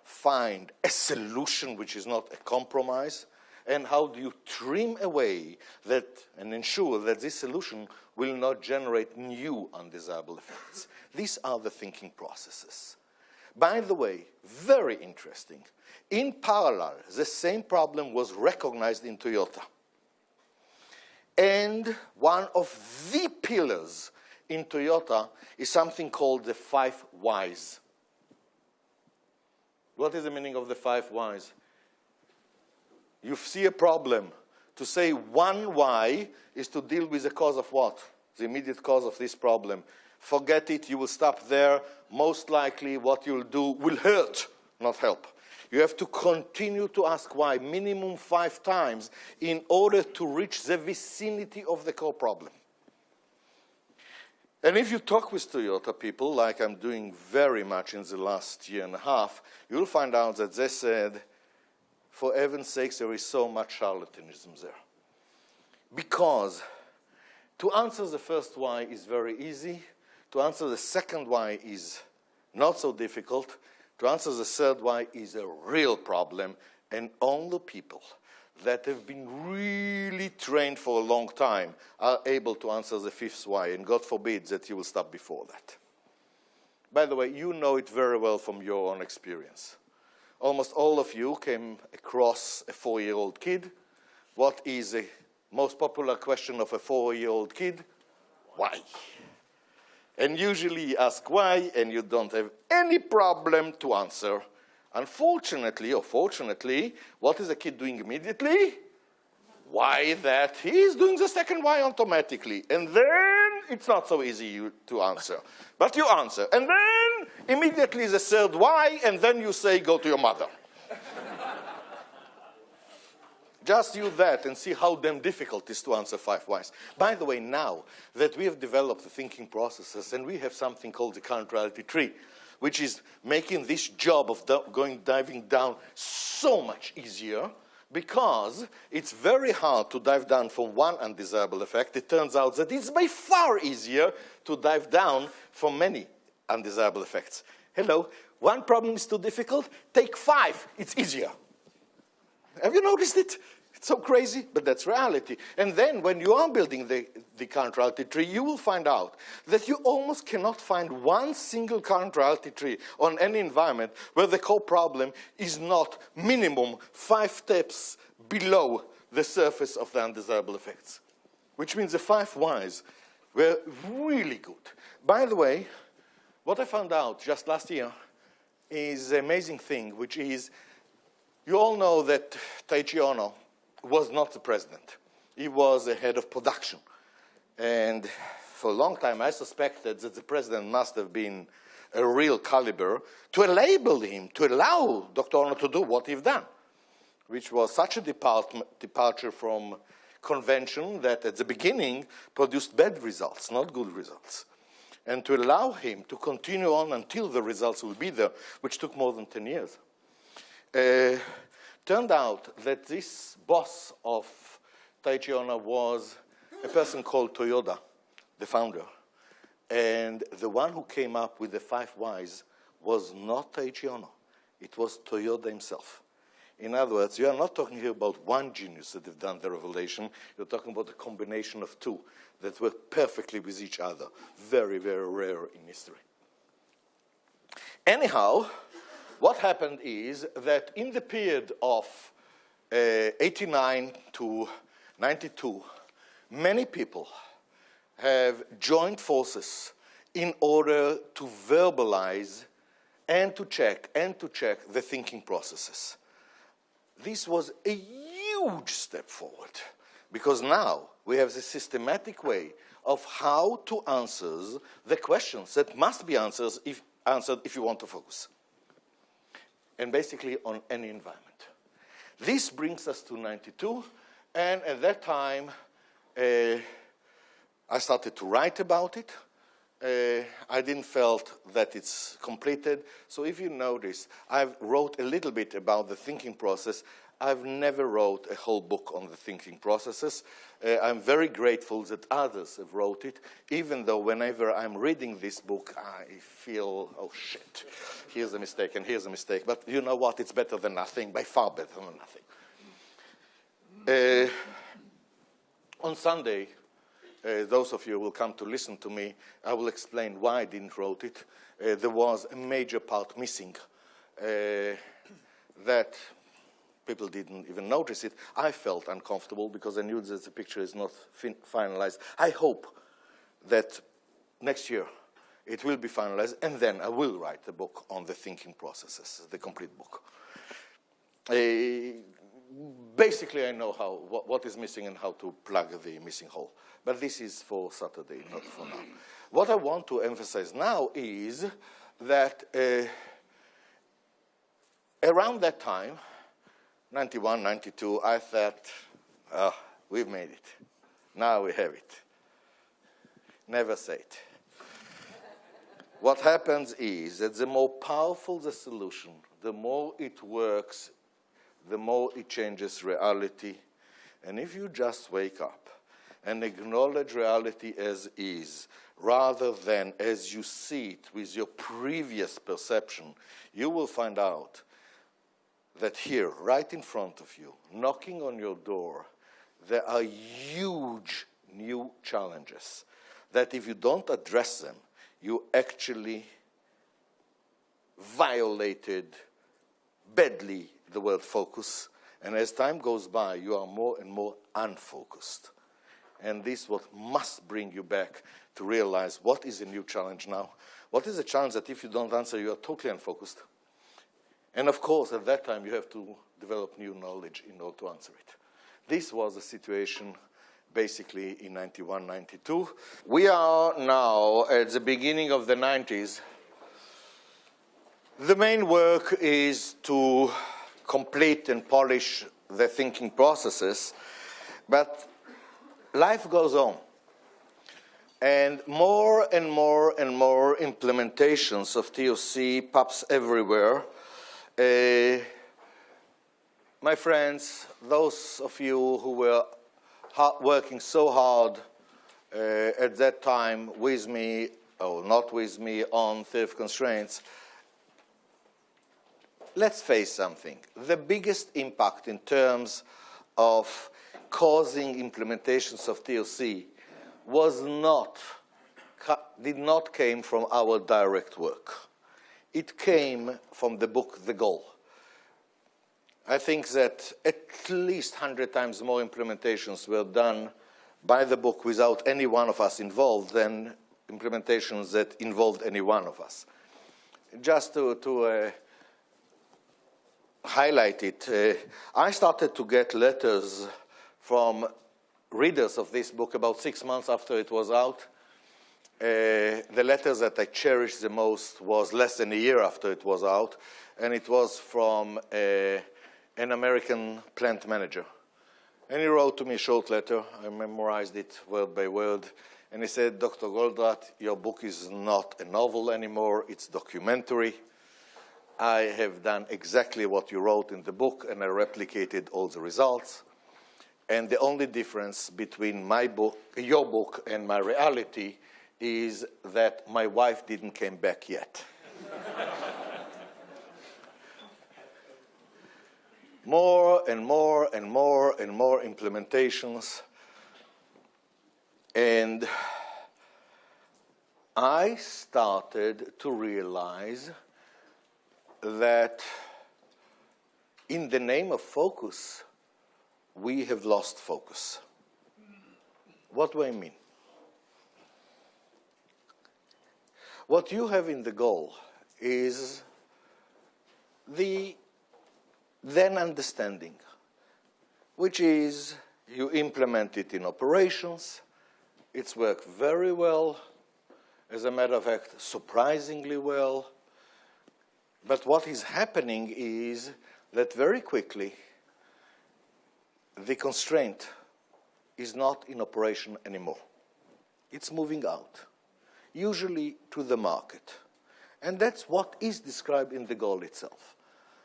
A: find a solution which is not a compromise? And how do you trim away that and ensure that this solution will not generate new undesirable effects? These are the thinking processes. By the way, very interesting, in parallel, the same problem was recognized in Toyota. And one of the pillars in Toyota is something called the 5 whys. What is the meaning of the 5 whys? You see a problem. To say 1 why is to deal with the cause of what? The immediate cause of this problem. Forget it, you will stop there. Most likely what you'll do will hurt, not help. You have to continue to ask why, minimum 5 times, in order to reach the vicinity of the core problem. And if you talk with Toyota people, like I'm doing very much in the last year and a half, you'll find out that they said, for heaven's sakes, there is so much charlatanism there. Because to answer the first why is very easy. To answer the second why is not so difficult. To answer the third why is a real problem, and only people that have been really trained for a long time are able to answer the 5th why, and God forbid that you will stop before that. By the way, you know it very well from your own experience. Almost all of you came across a 4-year-old kid. What is the most popular question of a 4-year-old kid? Why? And usually you ask why, and you don't have any problem to answer. Unfortunately, or fortunately, what is the kid doing immediately? Why that? He's doing the second why automatically. And then it's not so easy to answer. But you answer. And then immediately the third why, and then you say, go to your mother. Just use that and see how damn difficult it is to answer 5 whys. By the way, now that we have developed the thinking processes and we have something called the current reality tree, which is making this job of diving down so much easier, because it's very hard to dive down from one undesirable effect. It turns out that it's by far easier to dive down from many undesirable effects. Hello, one problem is too difficult, take 5, it's easier. Have you noticed it? It's so crazy, but that's reality. And then when you are building the current reality tree, you will find out that you almost cannot find one single current reality tree on any environment where the core problem is not minimum 5 steps below the surface of the undesirable effects, which means the 5 whys were really good. By the way, what I found out just last year is an amazing thing, which is, you all know that Taiichi Ohno was not the president. He was the head of production. And for a long time, I suspected that the president must have been a real caliber to enable him, to allow Dr. Ohno to do what he'd done, which was such a departure from convention that at the beginning produced bad results, not good results. And to allow him to continue on until the results will be there, which took more than 10 years. Turned out that this boss of Taiichi Ohno was a person called Toyoda, the founder. And the one who came up with the 5 whys was not Taiichi Ohno. It was Toyoda himself. In other words, you are not talking here about one genius that have done the revelation. You're talking about a combination of 2 that work perfectly with each other. Very, very rare in history. Anyhow, what happened is that in the period of 89 to 92, many people have joined forces in order to verbalize and to check the thinking processes. This was a huge step forward, because now we have the systematic way of how to answer the questions that must be answered if you want to focus. And basically on any environment. This brings us to 92, and at that time, I started to write about it. I didn't felt that it's completed, so if you notice, I've wrote a little bit about the thinking process. I've never wrote a whole book on the thinking processes. I'm very grateful that others have wrote it, even though whenever I'm reading this book, I feel, oh shit, here's a mistake and here's a mistake. But you know what? It's better than nothing, by far better than nothing. On Sunday, those of you who will come to listen to me, I will explain why I didn't write it. There was a major part missing that people didn't even notice it. I felt uncomfortable because I knew that the picture is not finalized. I hope that next year it will be finalized, and then I will write a book on the thinking processes, the complete book. Basically, I know what is missing and how to plug the missing hole. But this is for Saturday, not for now. What I want to emphasize now is that around that time, 91, 92, I thought, oh, we've made it. Now we have it. Never say it. What happens is that the more powerful the solution, the more it works, the more it changes reality. And if you just wake up and acknowledge reality as is, rather than as you see it with your previous perception, you will find out that here, right in front of you, knocking on your door, there are huge new challenges that if you don't address them, you actually violated badly the word focus. And as time goes by, you are more and more unfocused. And this what must bring you back to realize what is a new challenge now. What is a challenge that if you don't answer, you are totally unfocused. And of course, at that time, you have to develop new knowledge in order to answer it. This was the situation basically in 91, 92. We are now at the beginning of the 90s. The main work is to complete and polish the thinking processes, but life goes on. And more and more and more implementations of TOC pops everywhere. My friends, those of you who were working so hard at that time with me, or not with me, on theory of constraints, let's face something. The biggest impact in terms of causing implementations of TOC did not came from our direct work. It came from the book, The Goal. I think that at least 100 times more implementations were done by the book without any one of us involved than implementations that involved any one of us. Just to highlight it, I started to get letters from readers of this book about 6 months after it was out. The letters that I cherished the most was less than a year after it was out, and it was from an American plant manager. And he wrote to me a short letter. I memorized it word by word. And he said, Dr. Goldratt, your book is not a novel anymore, it's documentary. I have done exactly what you wrote in the book, and I replicated all the results. And the only difference between my book, your book, and my reality is that my wife didn't come back yet. More and more and more and more implementations. And I started to realize that in the name of focus, we have lost focus. What do I mean? What you have in the goal is the then understanding, which is you implement it in operations. It's worked very well. As a matter of fact, surprisingly well. But what is happening is that very quickly, the constraint is not in operation anymore. It's moving out, usually to the market. And that's what is described in the goal itself.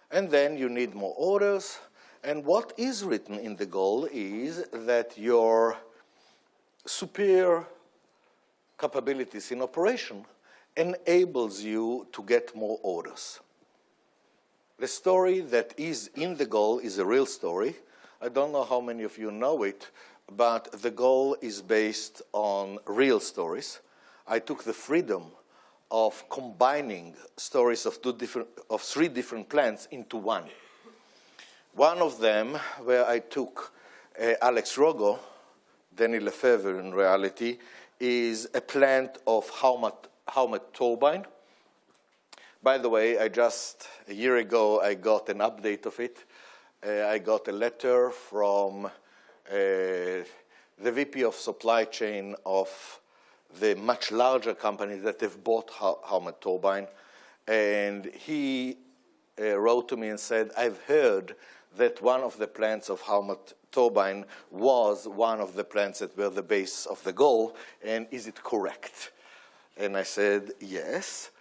A: And then you need more orders. And what is written in the goal is that your superior capabilities in operation enables you to get more orders. The story that is in the goal is a real story. I don't know how many of you know it, but the goal is based on real stories. I took the freedom of combining stories of three different plants into one. One of them, where I took Alex Rogo, Danny Lefebvre in reality, is a plant of Howmet turbine. By the way, a year ago, I got an update of it. I got a letter from the VP of supply chain of the much larger company that have bought Howmet turbine. And he wrote to me and said, I've heard that one of the plants of Howmet turbine was one of the plants that were the base of the goal, and is it correct? And I said, yes.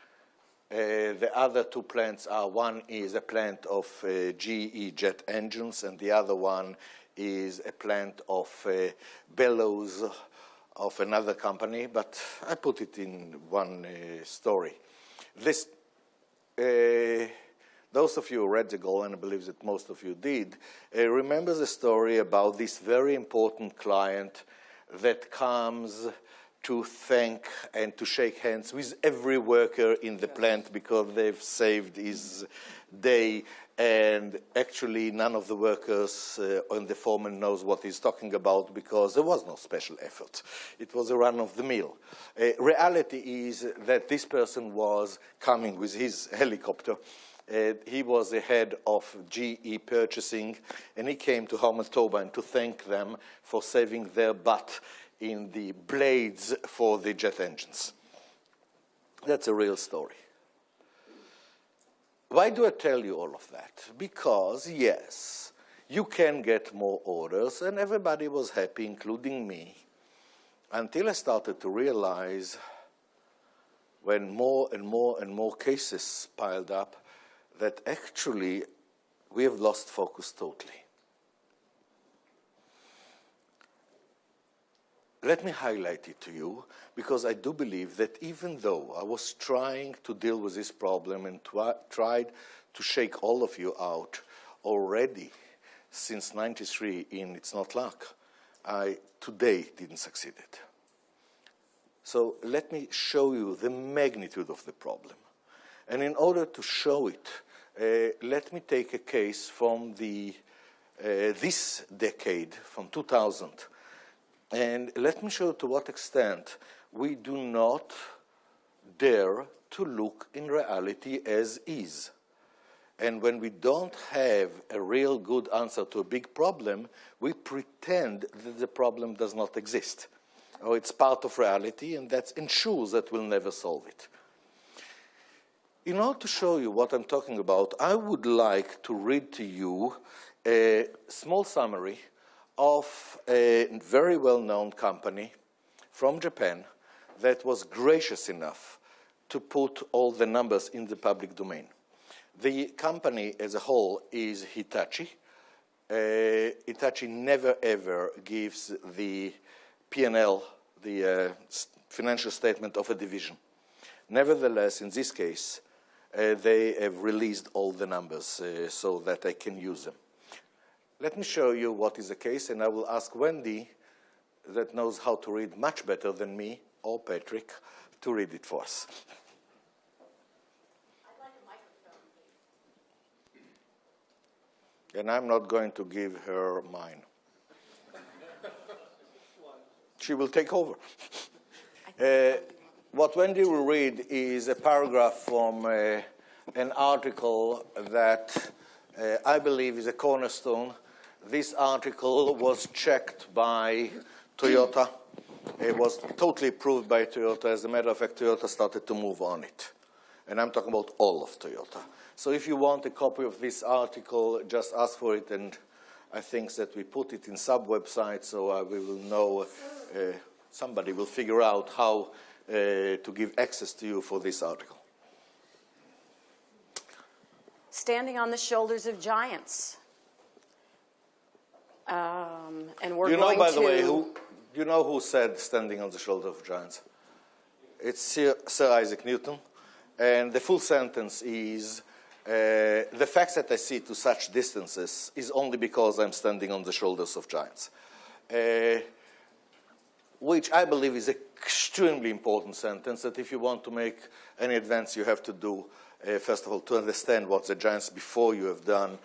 A: The other two plants are, one is a plant of GE jet engines, and the other one is a plant of bellows of another company, but I put it in one story. This, those of you who read the goal, and I believe that most of you did, remember the story about this very important client that comes to thank and to shake hands with every worker in the plant because they've saved his day And actually, none of the workers and the foreman knows what he's talking about because there was no special effort. It was a run-of-the-mill. Reality is that this person was coming with his helicopter. He was the head of GE purchasing, and he came to Home and Turbine to thank them for saving their butt in the blades for the jet engines. That's a real story. Why do I tell you all of that? Because, yes, you can get more orders, and everybody was happy, including me, until I started to realize when more and more and more cases piled up that actually we have lost focus totally. Let me highlight it to you, because I do believe that even though I was trying to deal with this problem and tried to shake all of you out already since '93 in It's Not Luck, I today didn't succeed it. So let me show you the magnitude of the problem. And in order to show it, let me take a case from this decade, from 2000. And let me show to what extent we do not dare to look in reality as is. And when we don't have a real good answer to a big problem, we pretend that the problem does not exist. Or it's part of reality, and that ensures that we'll never solve it. In order to show you what I'm talking about, I would like to read to you a small summary of a very well-known company from Japan that was gracious enough to put all the numbers in the public domain. The company as a whole is Hitachi. Hitachi never ever gives the P&L, the financial statement of a division. Nevertheless, in this case, they have released all the numbers so that I can use them. Let me show you what is the case, and I will ask Wendy, that knows how to read much better than me, or Patrick, to read it for us.
B: I'd like a microphone, please.
A: And I'm not going to give her mine. She will take over. What Wendy will read is a paragraph from an article that I believe is a cornerstone. This article was checked by Toyota. It was totally approved by Toyota. As a matter of fact, Toyota started to move on it. And I'm talking about all of Toyota. So if you want a copy of this article, just ask for it. And I think that we put it in sub-websites, so we will know, somebody will figure out how to give access to you for this article.
B: Standing on the shoulders of giants. And we're
A: you know,
B: going
A: by
B: to...
A: the way, you know who said standing on the shoulder of giants? It's Sir Isaac Newton. And the full sentence is, the fact that I see to such distances is only because I'm standing on the shoulders of giants. Which I believe is an extremely important sentence, that if you want to make any advance, you have to do, first of all, to understand what the giants before you have done,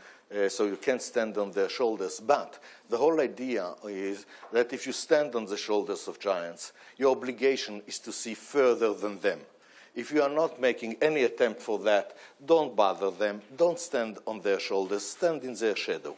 A: so you can't stand on their shoulders. But the whole idea is that if you stand on the shoulders of giants, your obligation is to see further than them. If you are not making any attempt for that, don't bother them, don't stand on their shoulders, stand in their shadow.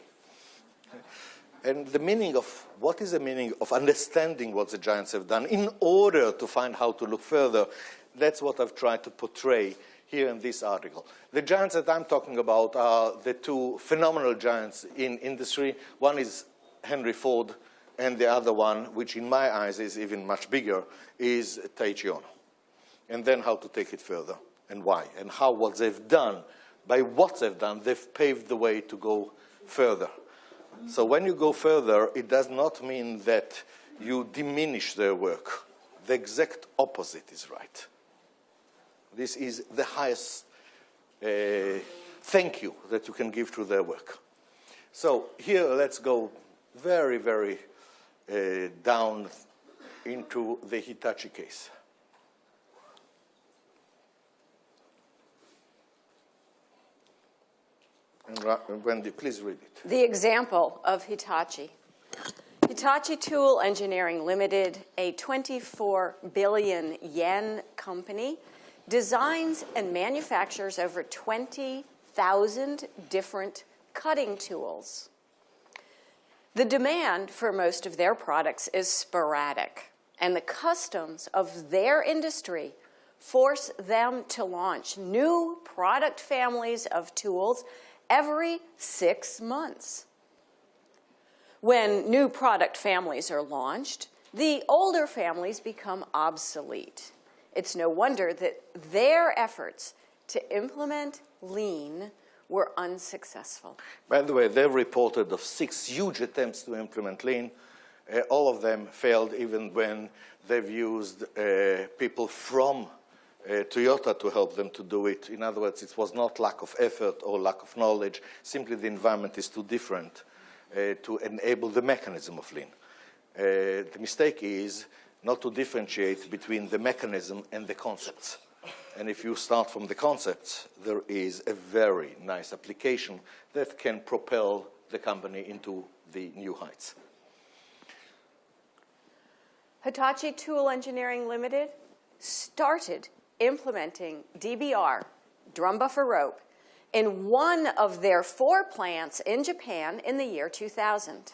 A: And the meaning of, what is the meaning of understanding what the giants have done in order to find how to look further? That's what I've tried to portray here in this article. The giants that I'm talking about are the two phenomenal giants in industry. One is Henry Ford, and the other one, which in my eyes is even much bigger, is Taiichi Ohno. And then how to take it further, and why, and how what they've done, by what they've done, they've paved the way to go further. So when you go further, it does not mean that you diminish their work. The exact opposite is right. This is the highest thank you that you can give to their work. So here, let's go very, very down into the Hitachi case. And Wendy, please read it.
B: The example of Hitachi. Hitachi Tool Engineering Limited, a 24 billion yen company, designs and manufactures over 20,000 different cutting tools. The demand for most of their products is sporadic, and the customs of their industry force them to launch new product families of tools every 6 months. When new product families are launched, the older families become obsolete. It's no wonder that their efforts to implement lean were unsuccessful.
A: By the way, they've reported of 6 huge attempts to implement lean. All of them failed, even when they've used people from Toyota to help them to do it. In other words, it was not lack of effort or lack of knowledge. Simply the environment is too different to enable the mechanism of lean. The mistake is not to differentiate between the mechanism and the concepts. And if you start from the concepts, there is a very nice application that can propel the company into the new heights.
B: Hitachi Tool Engineering Limited started implementing DBR, drum buffer rope, in one of their 4 plants in Japan in the year 2000.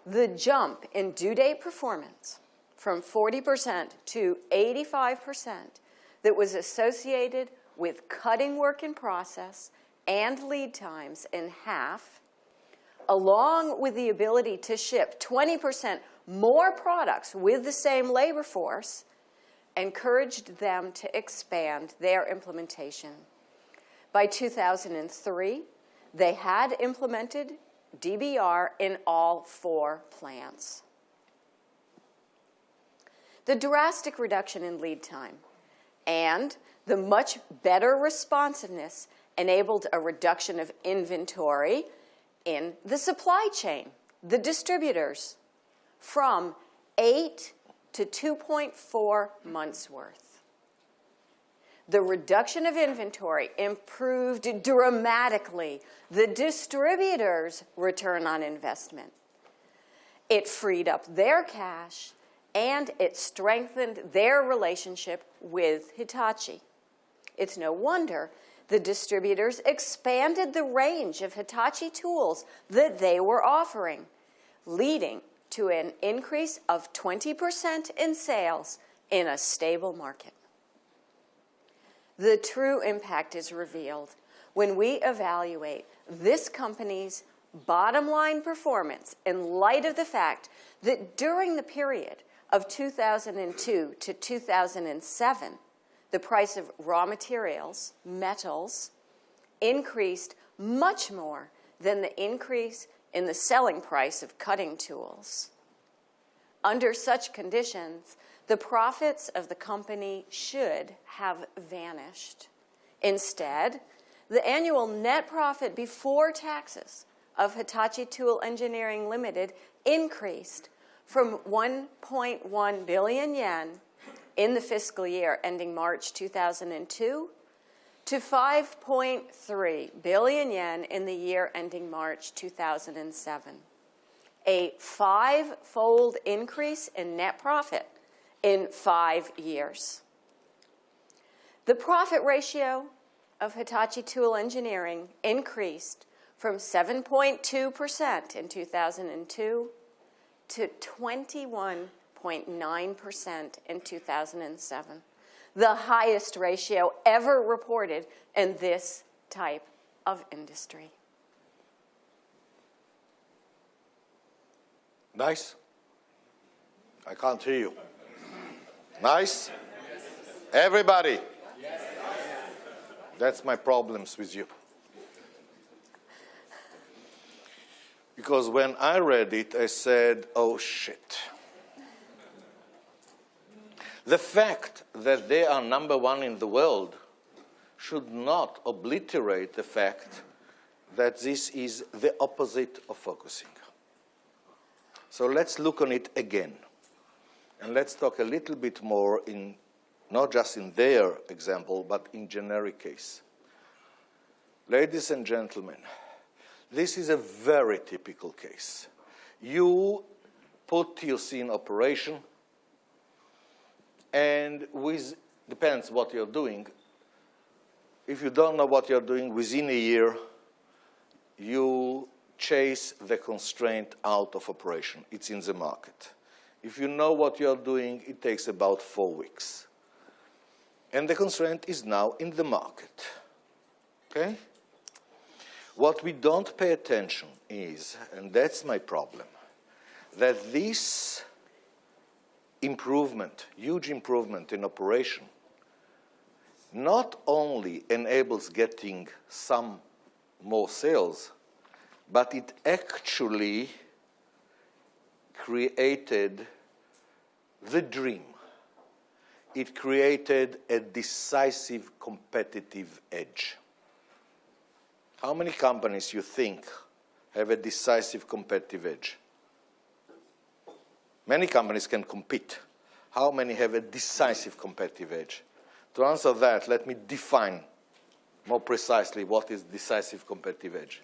B: The jump in due date performance from 40% to 85% that was associated with cutting work in process and lead times in half, along with the ability to ship 20% more products with the same labor force, encouraged them to expand their implementation. By 2003, they had implemented DBR in all 4 plants. The drastic reduction in lead time and the much better responsiveness enabled a reduction of inventory in the supply chain, the distributors, from 8 to 2.4 months worth. The reduction of inventory improved dramatically the distributors' return on investment. It freed up their cash, and it strengthened their relationship with Hitachi. It's no wonder the distributors expanded the range of Hitachi tools that they were offering, leading to an increase of 20% in sales in a stable market. The true impact is revealed when we evaluate this company's bottom line performance in light of the fact that during the period of 2002 to 2007, the price of raw materials, metals, increased much more than the increase in the selling price of cutting tools. Under such conditions, the profits of the company should have vanished. Instead, the annual net profit before taxes of Hitachi Tool Engineering Limited increased from 1.1 billion yen in the fiscal year ending March 2002 to 5.3 billion yen in the year ending March 2007. A 5-fold increase in net profit in 5 years. The profit ratio of Hitachi Tool Engineering increased from 7.2% in 2002 to 21.9% in 2007, the highest ratio ever reported in this type of industry.
A: Nice? I can't hear you. Nice? Everybody? That's my problems with you. Because when I read it, I said, oh shit. The fact that they are #1 in the world should not obliterate the fact that this is the opposite of focusing. So let's look on it again. And let's talk a little bit more in, not just in their example, but in generic case. Ladies and gentlemen, this is a very typical case. You put TOC in operation, and depends what you're doing. If you don't know what you're doing, within a year, you chase the constraint out of operation. It's in the market. If you know what you're doing, it takes about 4 weeks. And the constraint is now in the market. Okay? What we don't pay attention is, and that's my problem, that this improvement, huge improvement in operation, not only enables getting some more sales, but it actually created the dream. It created a decisive competitive edge. How many companies you think have a decisive competitive edge? Many companies can compete. How many have a decisive competitive edge? To answer that, let me define more precisely what is decisive competitive edge.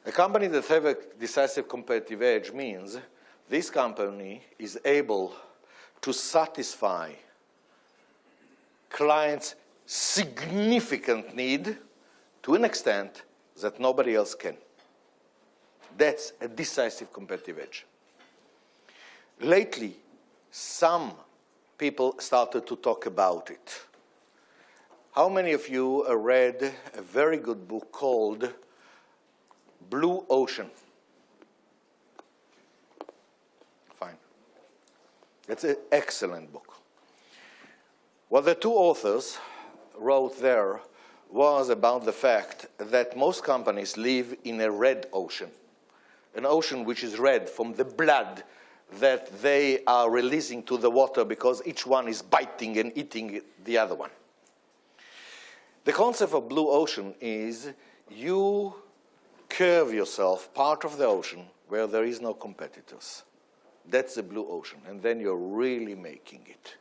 A: A company that has a decisive competitive edge means this company is able to satisfy clients' significant need to an extent that nobody else can. That's a decisive competitive edge. Lately, some people started to talk about it. How many of you read a very good book called Blue Ocean? Fine. It's an excellent book. What the two authors wrote there was about the fact that most companies live in a red ocean, an ocean which is red from the blood that they are releasing to the water because each one is biting and eating the other one. The concept of blue ocean is you curve yourself part of the ocean where there is no competitors. That's the blue ocean, and then you're really making it.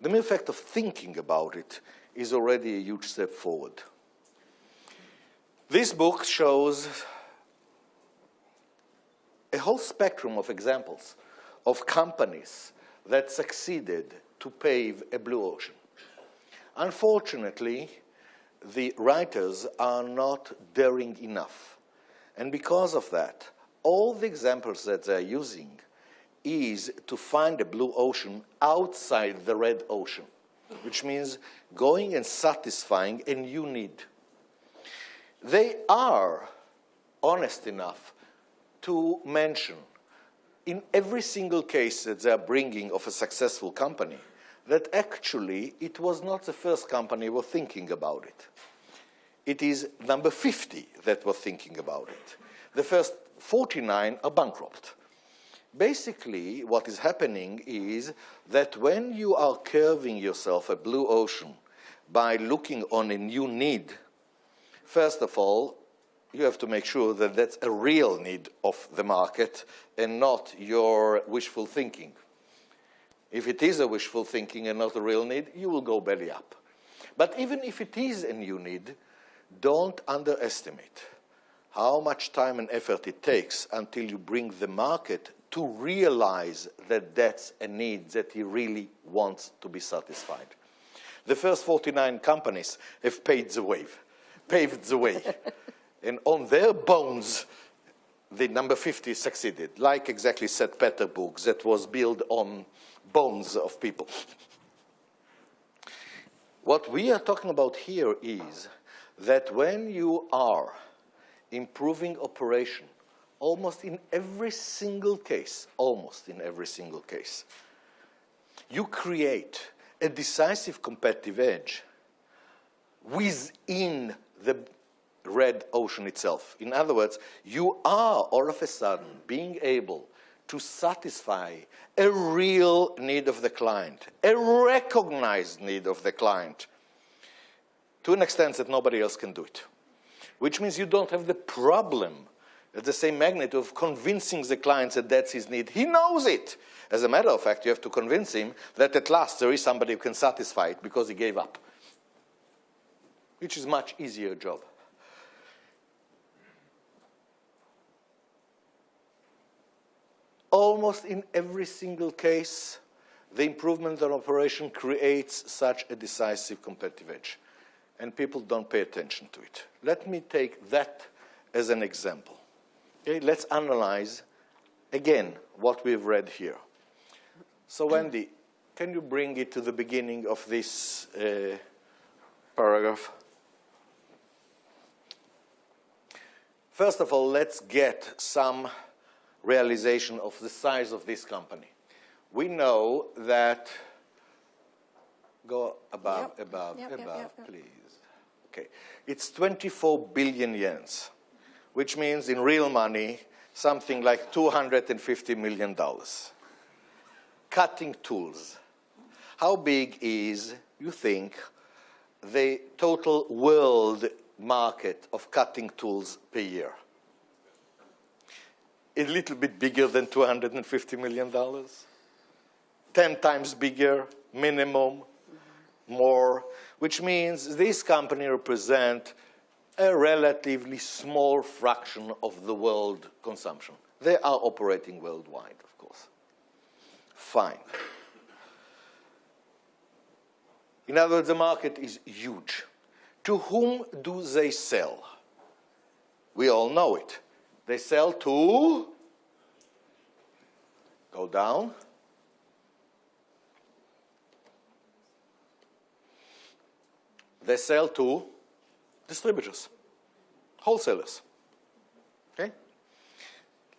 A: The mere fact of thinking about it is already a huge step forward. This book shows a whole spectrum of examples of companies that succeeded to pave a blue ocean. Unfortunately, the writers are not daring enough. And because of that, all the examples that they're using is to find a blue ocean outside the red ocean, which means going and satisfying a new need. They are honest enough to mention in every single case that they are bringing of a successful company that actually it was not the first company were thinking about it. It is number 50 that were thinking about it. The first 49 are bankrupt. Basically, what is happening is that when you are curving yourself a blue ocean by looking on a new need, first of all, you have to make sure that that's a real need of the market and not your wishful thinking. If it is a wishful thinking and not a real need, you will go belly up. But even if it is a new need, don't underestimate how much time and effort it takes until you bring the market to realize that that's a need that he really wants to be satisfied. The first 49 companies have paved the way. And on their bones, the number 50 succeeded, like exactly St. Petersburg that was built on bones of people. What we are talking about here is that when you are improving operation, almost in every single case, you create a decisive competitive edge within the red ocean itself. In other words, you are all of a sudden being able to satisfy a real need of the client, a recognized need of the client, to an extent that nobody else can do it. Which means you don't have the problem at the same magnitude of convincing the client that that's his need. He knows it. As a matter of fact, you have to convince him that at last there is somebody who can satisfy it because he gave up. which is a much easier job. Almost in every single case, the improvement of operation creates such a decisive competitive edge, and people don't pay attention to it. Let me take that as an example. Okay, let's analyze, again, what we've read here. So, Wendy, can you bring it to the beginning of this paragraph? First of all, let's get some realization of the size of this company. We know that, go above, please. Okay, it's 24 billion yens, which means in real money, something like $250 million. Cutting tools. How big is, you think, the total world market of cutting tools per year? A little bit bigger than $250 million? 10 times bigger, minimum, more, which means this company represents a relatively small fraction of the world consumption. They are operating worldwide, of course. Fine. In other words, the market is huge. To whom do they sell? We all know it. They sell to, go down, they sell to distributors, wholesalers. Okay?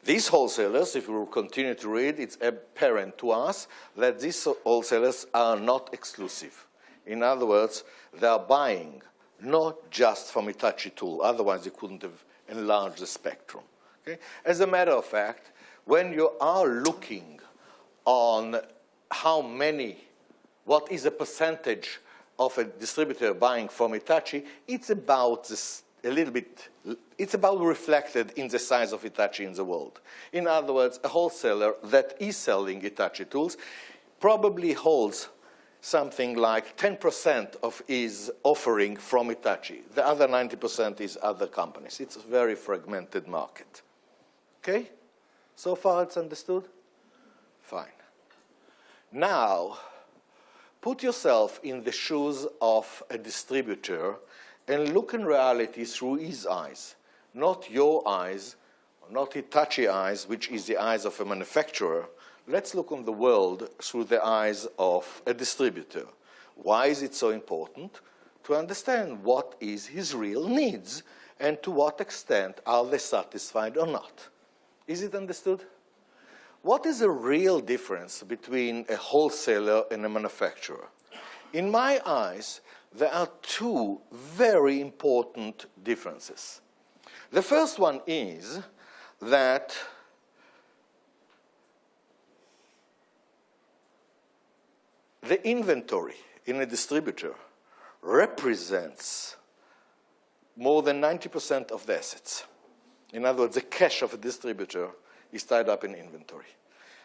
A: These wholesalers, if we will continue to read, it's apparent to us that these wholesalers are not exclusive. In other words, they are buying not just from Hitachi tool, otherwise they couldn't have enlarged the spectrum. Okay? As a matter of fact, when you are looking on how many, what is the percentage of a distributor buying from Hitachi, it's about this, a little bit, it's about reflected in the size of Hitachi in the world. In other words, a wholesaler that is selling Hitachi tools probably holds something like 10% of his offering from Hitachi. The other 90% is other companies. It's a very fragmented market. Okay? So far it's understood? Fine. Now, put yourself in the shoes of a distributor and look in reality through his eyes, not your eyes, not Hitachi eyes, which is the eyes of a manufacturer. Let's look on the world through the eyes of a distributor. Why is it so important? To understand what is his real needs and to what extent are they satisfied or not. Is it understood? What is the real difference between a wholesaler and a manufacturer? In my eyes, there are two very important differences. The first one is that the inventory in a distributor represents more than 90% of the assets. In other words, the cash of a distributor is tied up in inventory.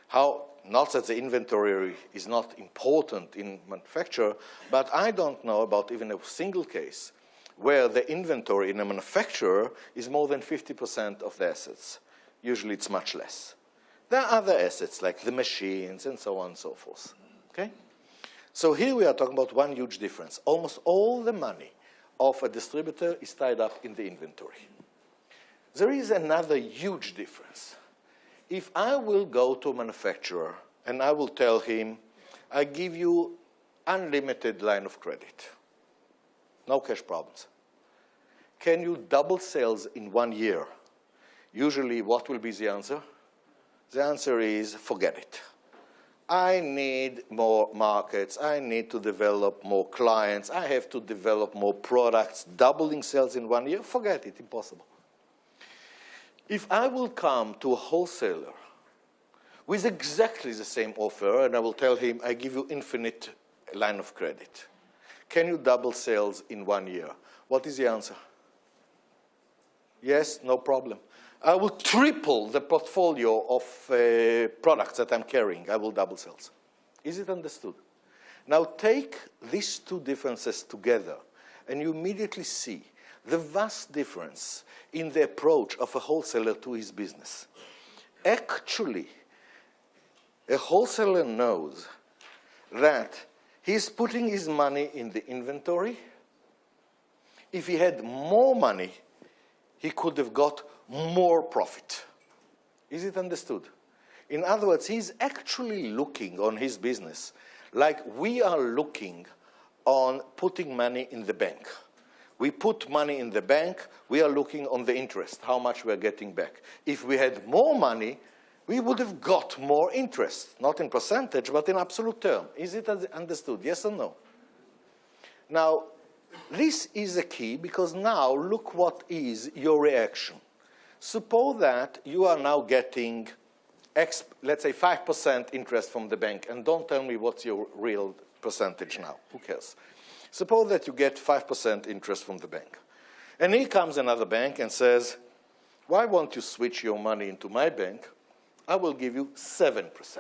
A: How, not that the inventory is not important in manufacture, but I don't know about even a single case where the inventory in a manufacturer is more than 50% of the assets. Usually it's much less. There are other assets like the machines and so on and so forth. Okay? So here we are talking about one huge difference. Almost all the money of a distributor is tied up in the inventory. There is another huge difference. If I will go to a manufacturer and I will tell him, I give you unlimited line of credit, no cash problems. Can you double sales in 1 year? Usually, what will be the answer? The answer is, forget it. I need more markets. I need to develop more clients. I have to develop more products. Doubling sales in 1 year? Forget it, impossible. If I will come to a wholesaler with exactly the same offer, and I will tell him, I give you infinite line of credit, can you double sales in 1 year? What is the answer? Yes, no problem. I will triple the portfolio of products that I'm carrying. I will double sales. Is it understood? Now take these two differences together and you immediately see the vast difference in the approach of a wholesaler to his business. Actually, a wholesaler knows that he's putting his money in the inventory. If he had more money, he could have got more profit. Is it understood? In other words, he's actually looking on his business like we are looking on putting money in the bank. We put money in the bank, we are looking on the interest, how much we're getting back. If we had more money, we would have got more interest, not in percentage, but in absolute term. Is it understood, yes or no? Now, this is a key because now look what is your reaction. Suppose that you are now getting, let's say 5% interest from the bank, and don't tell me what's your real percentage now, who cares? Suppose that you get 5% interest from the bank. And here comes another bank and says, why won't you switch your money into my bank? I will give you 7%.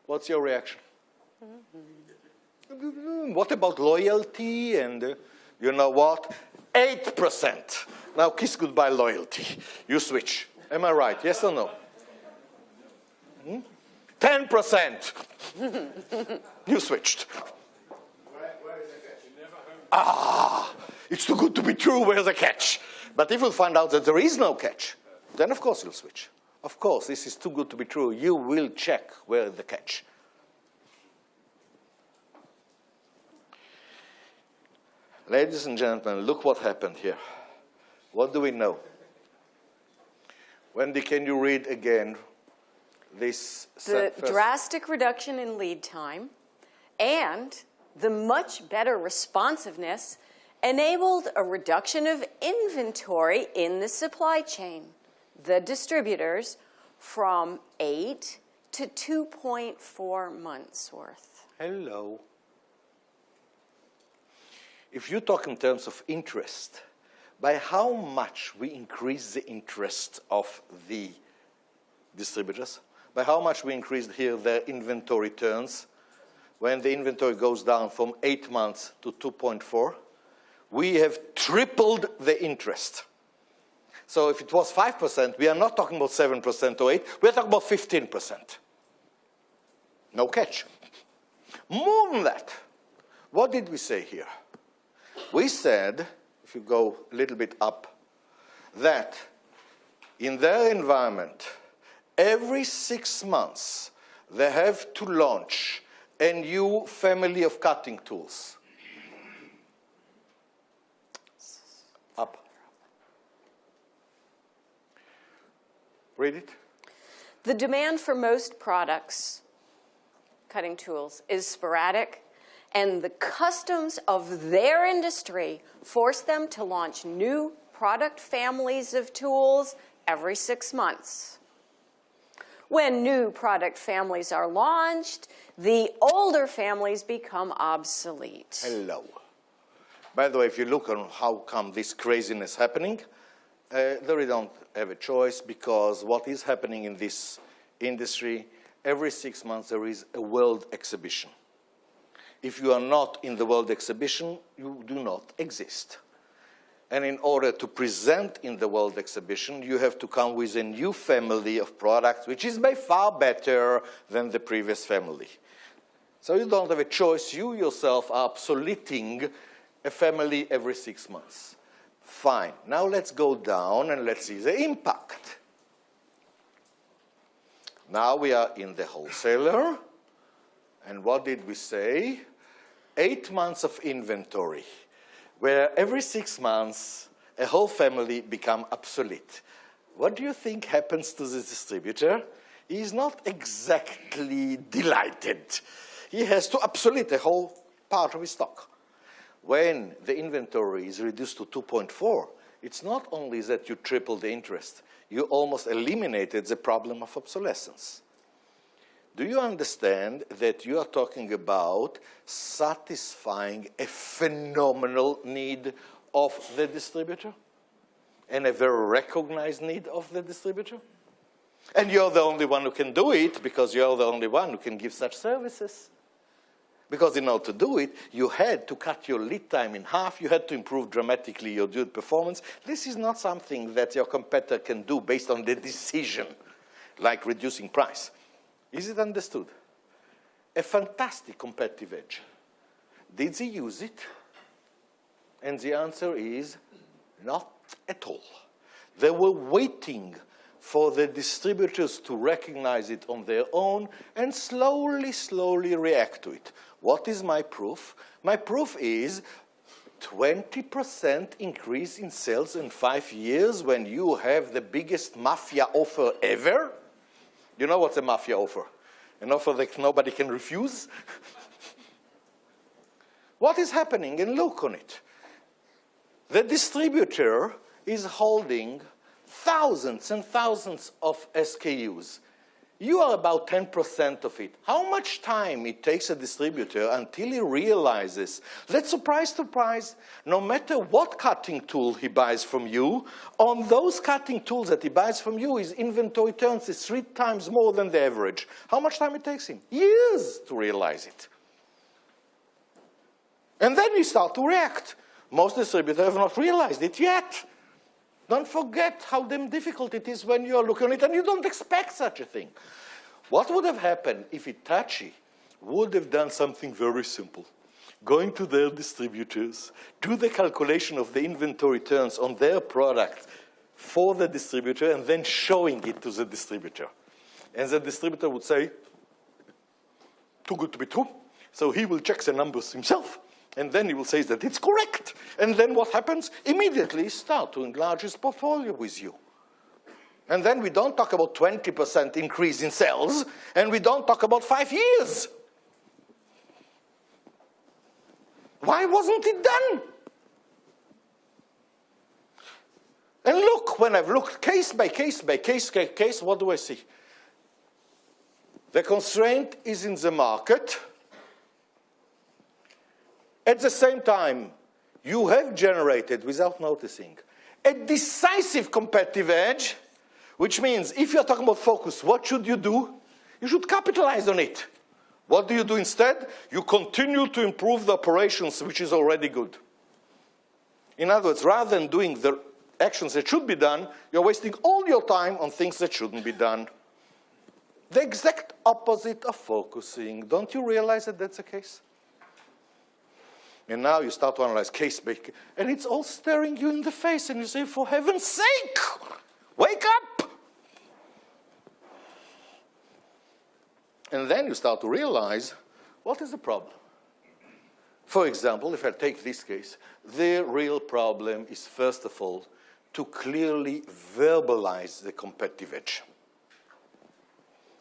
A: What's your reaction? Mm-hmm. What about loyalty and, you know what? 8%. Now kiss goodbye loyalty. You switch. Am I right? Yes or no? 10%. You switched. It's too good to be true, where's the catch? But if you find out that there is no catch, then of course you'll switch. Of course, this is too good to be true. You will check where is the catch. Ladies and gentlemen, look what happened here. What do we know? Wendy, can you read again this?
B: The drastic reduction in lead time and the much better responsiveness enabled a reduction of inventory in the supply chain, the distributors, from 8 to 2.4 months worth.
A: Hello. If you talk in terms of interest, by how much we increase the interest of the distributors, by how much we increased here their inventory turns, when the inventory goes down from 8 months to 2.4, we have tripled the interest. So if it was 5%, we are not talking about 7% or 8%, we're talking about 15%. No catch. More than that, what did we say here? We said, if you go a little bit up, that in their environment, every 6 months, they have to launch a new family of cutting tools. Up. Read it.
B: The demand for most products, cutting tools, is sporadic, and the customs of their industry force them to launch new product families of tools every 6 months. When new product families are launched, the older families become obsolete.
A: Hello. By the way, if you look on how come this craziness happening, they really don't have a choice, because what is happening in this industry, every 6 months there is a world exhibition. If you are not in the world exhibition, you do not exist. And in order to present in the world exhibition, you have to come with a new family of products, which is by far better than the previous family. So you don't have a choice. You yourself are obsoleting a family every 6 months. Fine. Now let's go down and let's see the impact. Now we are in the wholesaler. And what did we say? 8 months of inventory, where every 6 months a whole family become obsolete. What do you think happens to the distributor? He is not exactly delighted. He has to obsolete a whole part of his stock. When the inventory is reduced to 2.4, it's not only that you triple the interest, you almost eliminated the problem of obsolescence. Do you understand that you are talking about satisfying a phenomenal need of the distributor and a very recognized need of the distributor? And you're the only one who can do it because you're the only one who can give such services. Because in order to do it, you had to cut your lead time in half. You had to improve dramatically your yield performance. This is not something that your competitor can do based on the decision, like reducing price. Is it understood? A fantastic competitive edge. Did they use it? And the answer is not at all. They were waiting for the distributors to recognize it on their own and slowly, slowly react to it. What is my proof? My proof is 20% increase in sales in 5 years when you have the biggest mafia offer ever. You know what's a mafia offer? An offer that nobody can refuse. What is happening? And look on it. The distributor is holding thousands and thousands of SKUs. You are about 10% of it. How much time it takes a distributor until he realizes that, surprise, surprise, no matter what cutting tool he buys from you, on those cutting tools that he buys from you, his inventory turns is 3 times more than the average. How much time it takes him? Years to realize it. And then you start to react. Most distributors have not realized it yet. Don't forget how damn difficult it is when you're looking at it and you don't expect such a thing. What would have happened if Hitachi would have done something very simple? Going to their distributors, do the calculation of the inventory turns on their product for the distributor, and then showing it to the distributor. And the distributor would say, too good to be true. So he will check the numbers himself. And then he will say that it's correct. And then what happens? Immediately start to enlarge his portfolio with you. And then we don't talk about 20% increase in sales, and we don't talk about 5 years. Why wasn't it done? And look, when I've looked case by case by case by case, what do I see? The constraint is in the market. At the same time, you have generated, without noticing, a decisive competitive edge, which means if you're talking about focus, what should you do? You should capitalize on it. What do you do instead? You continue to improve the operations, which is already good. In other words, rather than doing the actions that should be done, you're wasting all your time on things that shouldn't be done. The exact opposite of focusing. Don't you realize that that's the case? And now you start to analyze case by case, and it's all staring you in the face, and you say, for heaven's sake, wake up! And then you start to realize, what is the problem? For example, if I take this case, the real problem is, first of all, to clearly verbalize the competitive edge.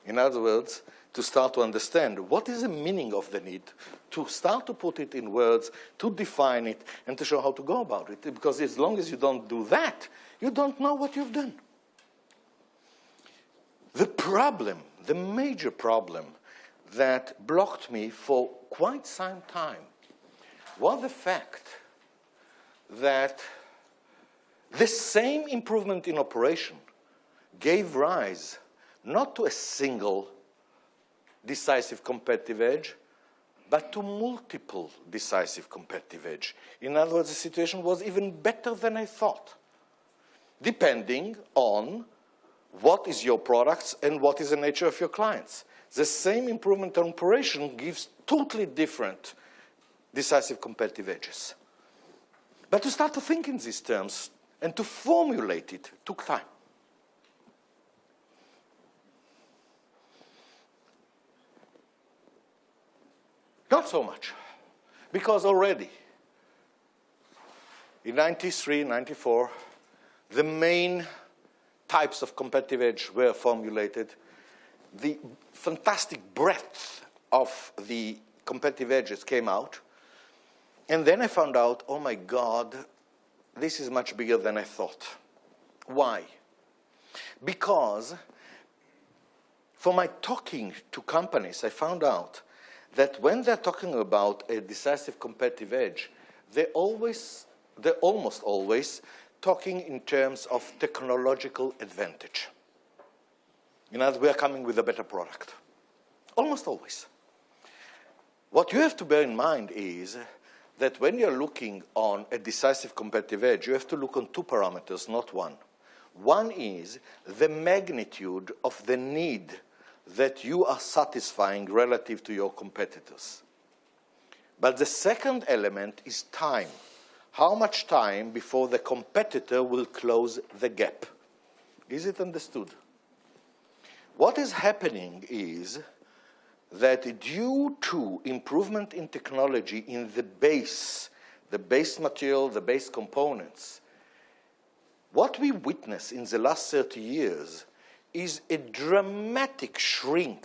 A: In other words, to start to understand what is the meaning of the need, to start to put it in words, to define it, and to show how to go about it. Because as long as you don't do that, you don't know what you've done. The problem, the major problem that blocked me for quite some time was the fact that the same improvement in operation gave rise not to a single decisive competitive edge, but to multiple decisive competitive edge. In other words, the situation was even better than I thought, depending on what is your products and what is the nature of your clients. The same improvement on operation gives totally different decisive competitive edges. But to start to think in these terms and to formulate it took time. Not so much, because already in 93, 94, the main types of competitive edge were formulated. The fantastic breadth of the competitive edges came out. And then I found out, oh my God, this is much bigger than I thought. Why? Because for my talking to companies, I found out that when they're talking about a decisive competitive edge, they're almost always talking in terms of technological advantage. In other words, we are coming with a better product. Almost always. What you have to bear in mind is that when you're looking on a decisive competitive edge, you have to look on two parameters, not one. One is the magnitude of the need that you are satisfying relative to your competitors. But the second element is time. How much time before the competitor will close the gap? Is it understood? What is happening is that due to improvement in technology in the base material, the base components, what we witness in the last 30 years is a dramatic shrink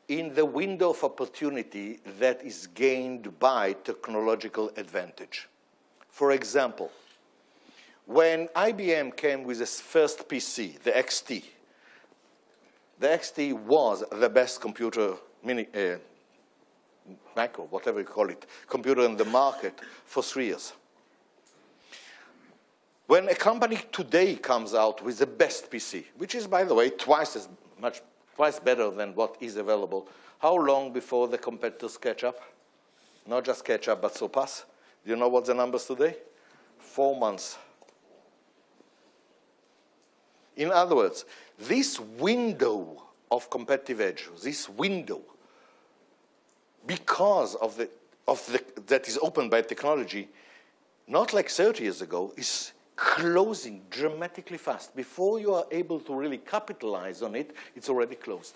A: in the window of opportunity that is gained by technological advantage. For example, when IBM came with its first PC, the XT was the best computer, macro, whatever you call it, computer in the market for 3 years. When a company today comes out with the best PC, which is, by the way, twice better than what is available, how long before the competitors catch up? Not just catch up, but surpass. Do you know what the numbers today? 4 months. In other words, this window of competitive edge, this window, because of that is opened by technology, not like 30 years ago, is closing dramatically fast. Before you are able to really capitalize on it, it's already closed.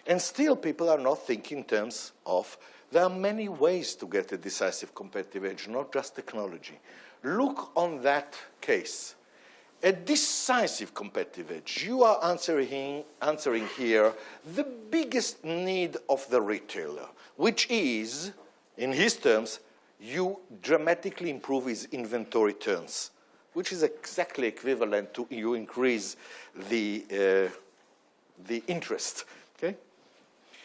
A: And still, people are not thinking in terms of there are many ways to get a decisive competitive edge, not just technology. Look on that case. A decisive competitive edge. You are answering here the biggest need of the retailer, which is, in his terms, you dramatically improve his inventory turns, which is exactly equivalent to you increase the interest. Okay?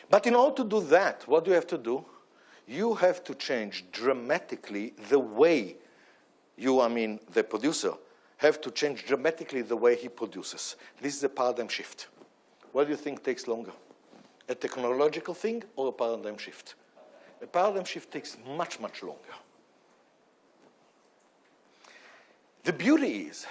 A: But in order to do that, what do you have to do? You have to change dramatically the way the producer, have to change dramatically the way he produces. This is a paradigm shift. What do you think takes longer? A technological thing or a paradigm shift? A paradigm shift takes much, much longer. The beauty is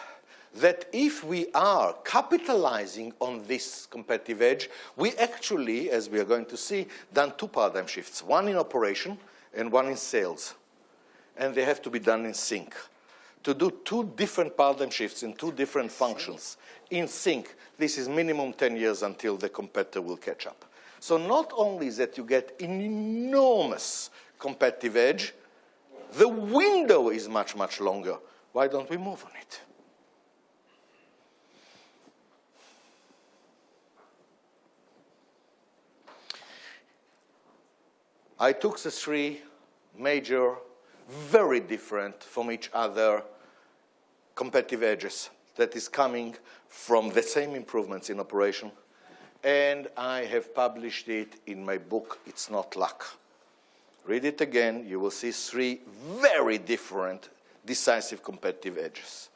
A: that if we are capitalizing on this competitive edge, we actually, as we are going to see, done two paradigm shifts, one in operation and one in sales. And they have to be done in sync. To do two different paradigm shifts in two different functions in sync, this is minimum 10 years until the competitor will catch up. So not only is that you get an enormous competitive edge, the window is much, much longer. Why don't we move on it? I took the three major, very different from each other competitive edges that is coming from the same improvements in operation. And I have published it in my book, It's Not Luck. Read it again, you will see three very different decisive competitive edges.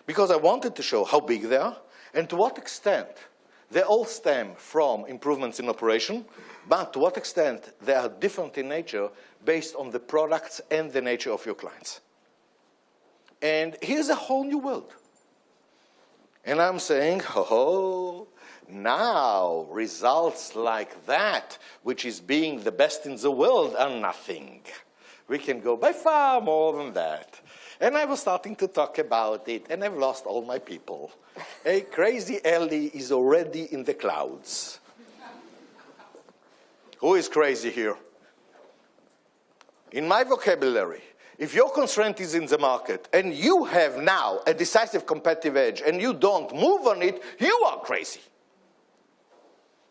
A: Because I wanted to show how big they are and to what extent they all stem from improvements in operation, but to what extent they are different in nature based on the products and the nature of your clients. And here's a whole new world. And I'm saying, now results like that, which is being the best in the world, are nothing. We can go by far more than that. And I was starting to talk about it, and I've lost all my people. Hey, crazy Eli is already in the clouds. Who is crazy here? In my vocabulary, if your constraint is in the market, and you have now a decisive competitive edge, and you don't move on it, you are crazy.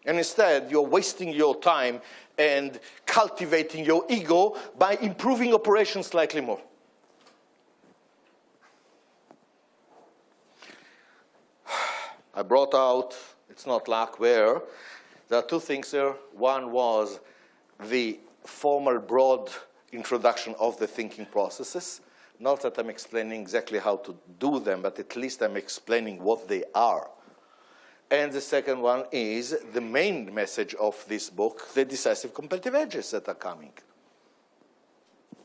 A: And instead, you're wasting your time and cultivating your ego by improving operations slightly more. I brought out, It's Not Luck, where there are two things there. One was the formal, broad introduction of the thinking processes. Not that I'm explaining exactly how to do them, but at least I'm explaining what they are. And the second one is the main message of this book, the decisive competitive edges that are coming.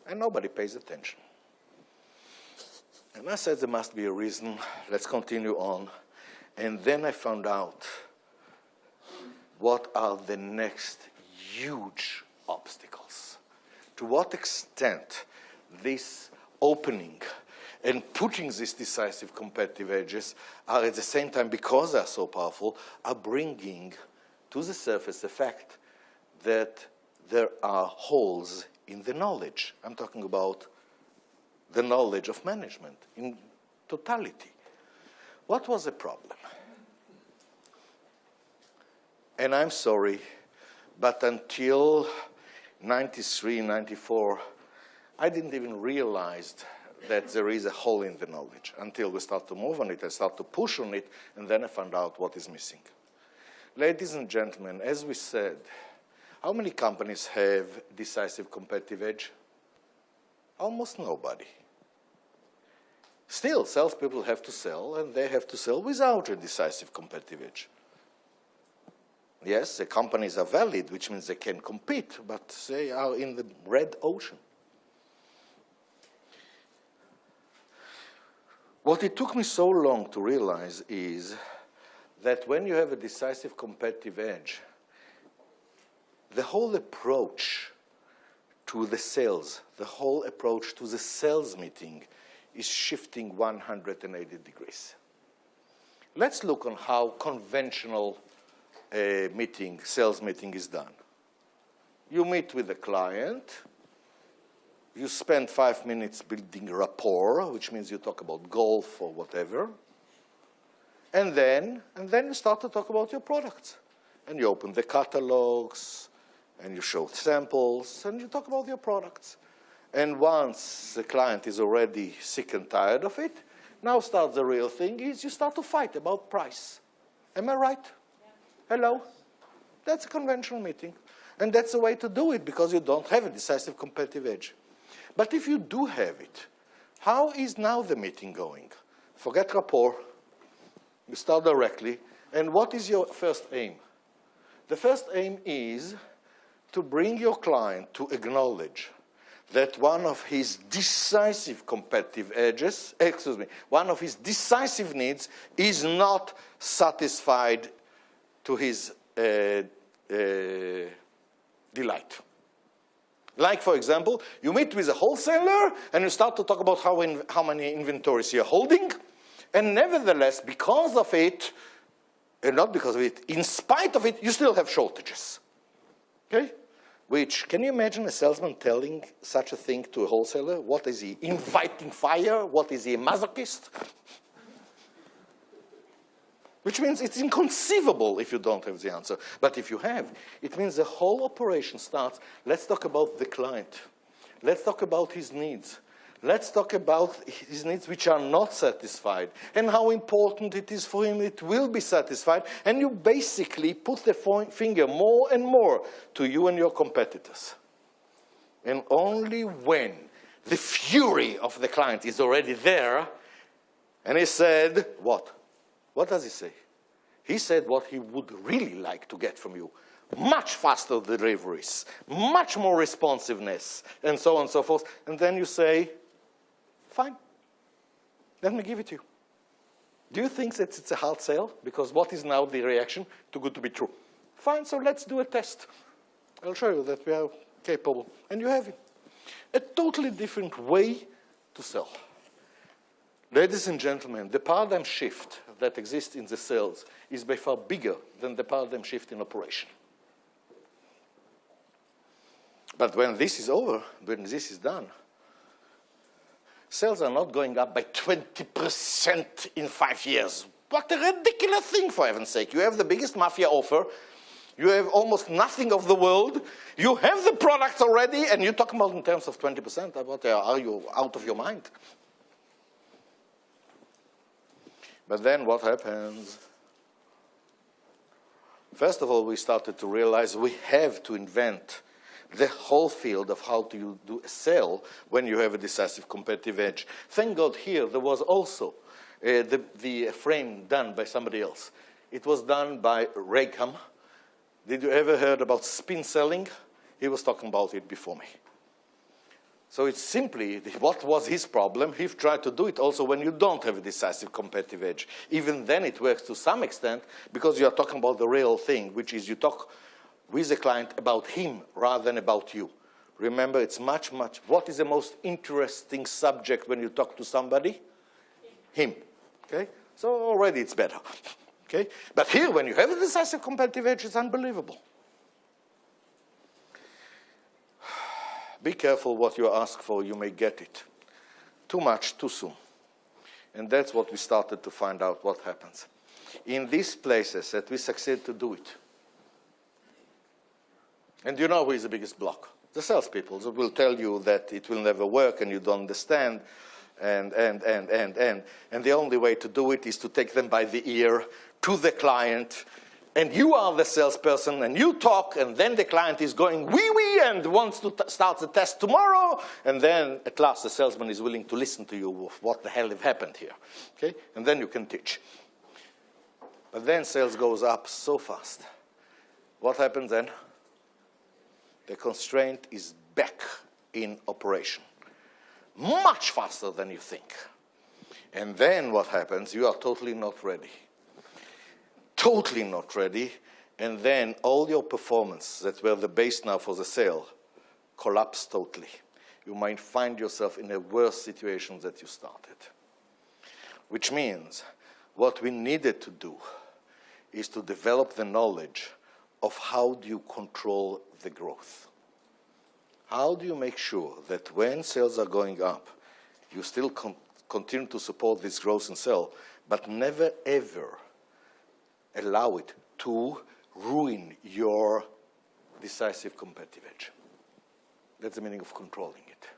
A: And nobody pays attention. And I said there must be a reason. Let's continue on. And then I found out what are the next huge obstacles. To what extent this opening and putting these decisive competitive edges are at the same time, because they're so powerful, are bringing to the surface the fact that there are holes in the knowledge. I'm talking about the knowledge of management in totality. What was the problem? And I'm sorry, but until 93, 94, I didn't even realize that there is a hole in the knowledge until we start to move on it and start to push on it, and then I found out what is missing. Ladies and gentlemen, as we said, how many companies have decisive competitive edge? Almost nobody. Still, salespeople have to sell, and they have to sell without a decisive competitive edge. Yes, the companies are valid, which means they can compete, but they are in the red ocean. What it took me so long to realize is that when you have a decisive competitive edge, the whole approach to the sales, the whole approach to the sales meeting is shifting 180 degrees. Let's look on how conventional sales meeting is done. You meet with the client. You spend 5 minutes building rapport, which means you talk about golf or whatever. And then you start to talk about your products. And you open the catalogs, and you show samples, and you talk about your products. And once the client is already sick and tired of it, now starts the real thing, is you start to fight about price. Am I right? Yeah. Hello? That's a conventional meeting. And that's the way to do it, because you don't have a decisive competitive edge. But if you do have it, how is now the meeting going? Forget rapport. You start directly. And what is your first aim? The first aim is to bring your client to acknowledge that one of his decisive competitive edges, one of his decisive needs is not satisfied to his delight. Like, for example, you meet with a wholesaler and you start to talk about how many inventories you're holding, and nevertheless, because of it, and not because of it, in spite of it, you still have shortages. Okay? Which, can you imagine a salesman telling such a thing to a wholesaler? What is he, inviting fire? What is he, a masochist? Which means it's inconceivable if you don't have the answer. But if you have, it means the whole operation starts. Let's talk about the client. Let's talk about his needs. Let's talk about his needs which are not satisfied and how important it is for him it will be satisfied. And you basically put the finger more and more to you and your competitors. And only when the fury of the client is already there, and he said, what? What does he say? He said what he would really like to get from you. Much faster deliveries, much more responsiveness, and so on and so forth. And then you say, fine, let me give it to you. Do you think that it's a hard sale? Because what is now the reaction? Too good to be true. Fine, so let's do a test. I'll show you that we are capable. And you have it. A totally different way to sell. Ladies and gentlemen, the paradigm shift that exists in the sales is by far bigger than the paradigm shift in operation. But when this is over, when this is done, sales are not going up by 20% in 5 years. What a ridiculous thing, for heaven's sake. You have the biggest mafia offer. You have almost nothing of the world. You have the products already, and you're talking about in terms of 20%. What, are you out of your mind? But then what happens? First of all, we started to realize we have to invent the whole field of how to do a sale when you have a decisive competitive edge. Thank God here there was also the frame done by somebody else. It was done by Rackham. Did you ever heard about spin selling? He was talking about it before me. So it's simply, what was his problem? He tried to do it also when you don't have a decisive competitive edge. Even then it works to some extent because you are talking about the real thing, which is you talk with the client about him rather than about you. Remember, it's much, what is the most interesting subject when you talk to somebody? Him. Okay? So already it's better. Okay? But here, when you have a decisive competitive edge, it's unbelievable. Be careful what you ask for, you may get it. Too much, too soon. And that's what we started to find out what happens. In these places that we succeed to do it. And you know who is the biggest block? The salespeople that will tell you that it will never work and you don't understand. And the only way to do it is to take them by the ear to the client. And you are the salesperson, and you talk, and then the client is going wee-wee and wants to start the test tomorrow. And then, at last, the salesman is willing to listen to you of what the hell have happened here. Okay? And then you can teach. But then sales goes up so fast. What happens then? The constraint is back in operation. Much faster than you think. And then what happens? You are totally not ready. Totally not ready, and then all your performance that were the base now for the sale collapse totally. You might find yourself in a worse situation that you started. Which means what we needed to do is to develop the knowledge of how do you control the growth. How do you make sure that when sales are going up, you still continue to support this growth in sale, but never ever allow it to ruin your decisive competitive edge. That's the meaning of controlling it.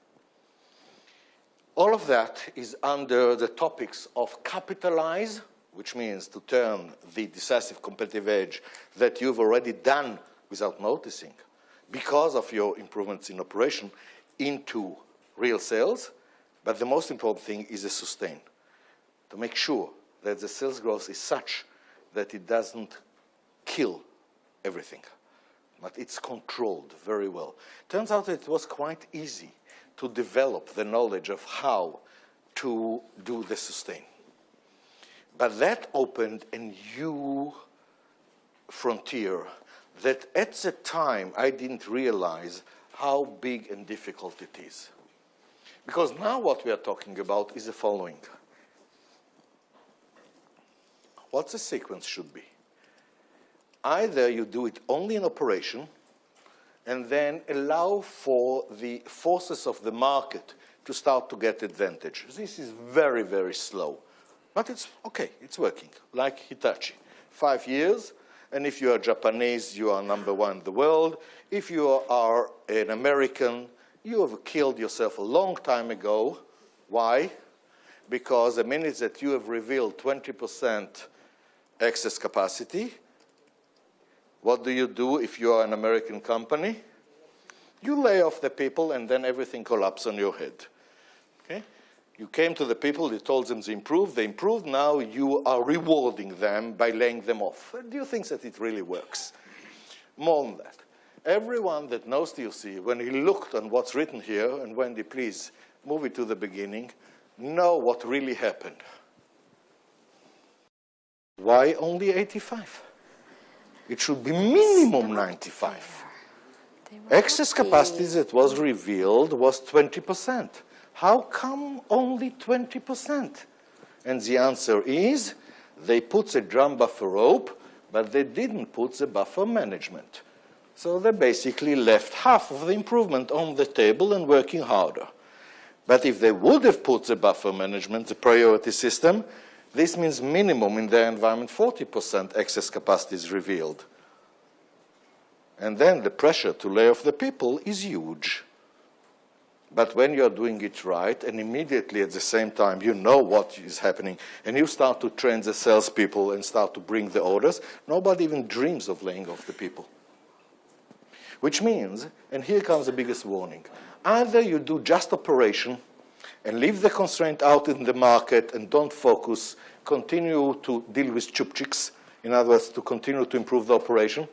A: All of that is under the topics of capitalize, which means to turn the decisive competitive edge that you've already done without noticing because of your improvements in operation into real sales. But the most important thing is a sustain, to make sure that the sales growth is such that it doesn't kill everything, but it's controlled very well. Turns out that it was quite easy to develop the knowledge of how to do the sustain. But that opened a new frontier that at the time I didn't realize how big and difficult it is. Because now what we are talking about is the following. What the sequence should be. Either you do it only in operation and then allow for the forces of the market to start to get advantage. This is very, very slow. But it's okay, it's working, like Hitachi. 5 years, and if you are Japanese, you are #1 in the world. If you are an American, you have killed yourself a long time ago. Why? Because the minute that you have revealed 20% excess capacity, what do you do if you are an American company? You lay off the people and then everything collapses on your head. Okay? You came to the people, you told them they improved, now you are rewarding them by laying them off. Do you think that it really works? More than that. Everyone that knows TOC, when he looked on what's written here, and Wendy, please move it to the beginning, know what really happened. Why only 85? It should be minimum 95. Excess capacity that was revealed was 20%. How come only 20%? And the answer is they put the drum buffer rope, but they didn't put the buffer management. So they basically left half of the improvement on the table and working harder. But if they would have put the buffer management, the priority system, this means minimum in their environment 40% excess capacity is revealed. And then the pressure to lay off the people is huge. But when you're doing it right, and immediately at the same time you know what is happening, and you start to train the salespeople and start to bring the orders, nobody even dreams of laying off the people. Which means, and here comes the biggest warning, either you do just operation and leave the constraint out in the market and don't focus, continue to deal with chupchiks, In other words, to continue to improve the operation.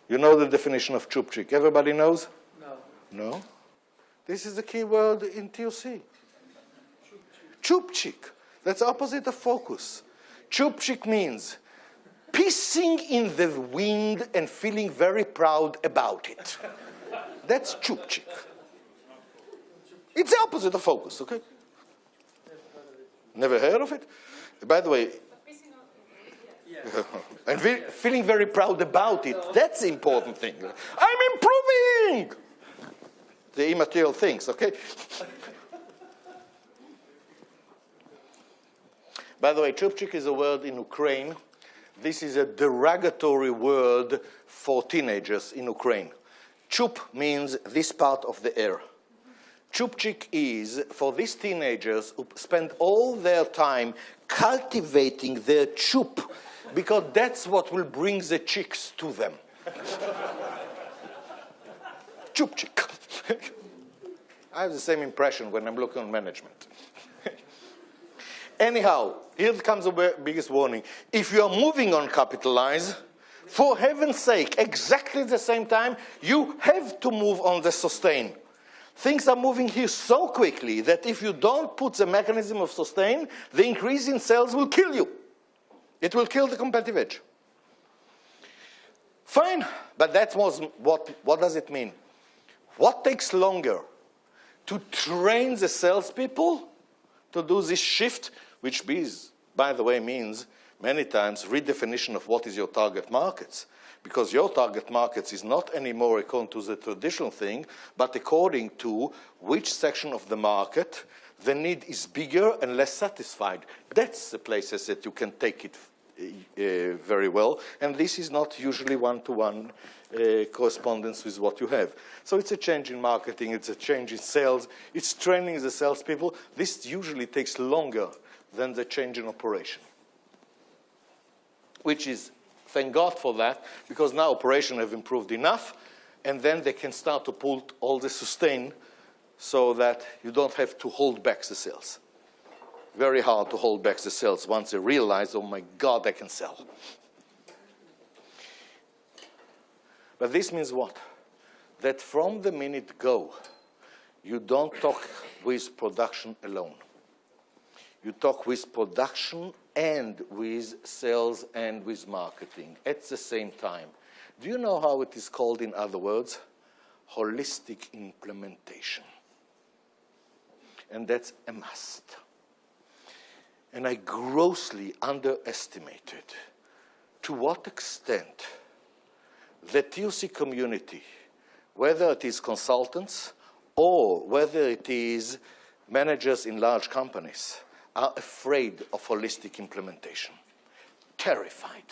A: You know the definition of chupchik. Everybody knows?
C: No.
A: No? This is the key word in TOC. Chupchik. That's opposite of focus. Chupchik means pissing in the wind and feeling very proud about it. That's chupchik. It's the opposite of focus, okay? Never heard of it? By the way, and feeling very proud about it, that's the important thing. I'm improving! The immaterial things, okay? By the way, chupchik is a word in Ukraine. This is a derogatory word for teenagers in Ukraine. Chup means this part of the air. Chupchik is for these teenagers who spend all their time cultivating their chup, because that's what will bring the chicks to them. Chupchik. I have the same impression when I'm looking on management. Anyhow, here comes the biggest warning. If you are moving on capitalize, for heaven's sake, exactly the same time, you have to move on the sustain. Things are moving here so quickly that if you don't put the mechanism of sustain, the increase in sales will kill you. It will kill the competitive edge. Fine, but that was what does it mean? What takes longer? To train the salespeople to do this shift, which by the way, means many times redefinition of what is your target markets. Because your target markets is not anymore according to the traditional thing, but according to which section of the market the need is bigger and less satisfied. That's the places that you can take it very well. And this is not usually one-to-one correspondence with what you have. So it's a change in marketing, it's a change in sales, it's training the salespeople. This usually takes longer than the change in operation, which is, thank God for that, because now operations have improved enough, and then they can start to pull all the sustain so that you don't have to hold back the sales. Very hard to hold back the sales once they realize, oh my God, I can sell. But this means what? That from the minute go, you don't talk with production alone. You talk with production and with sales and with marketing at the same time. Do you know how it is called in other words? Holistic implementation. And that's a must. And I grossly underestimated to what extent the TOC community, whether it is consultants or whether it is managers in large companies, are afraid of holistic implementation, terrified.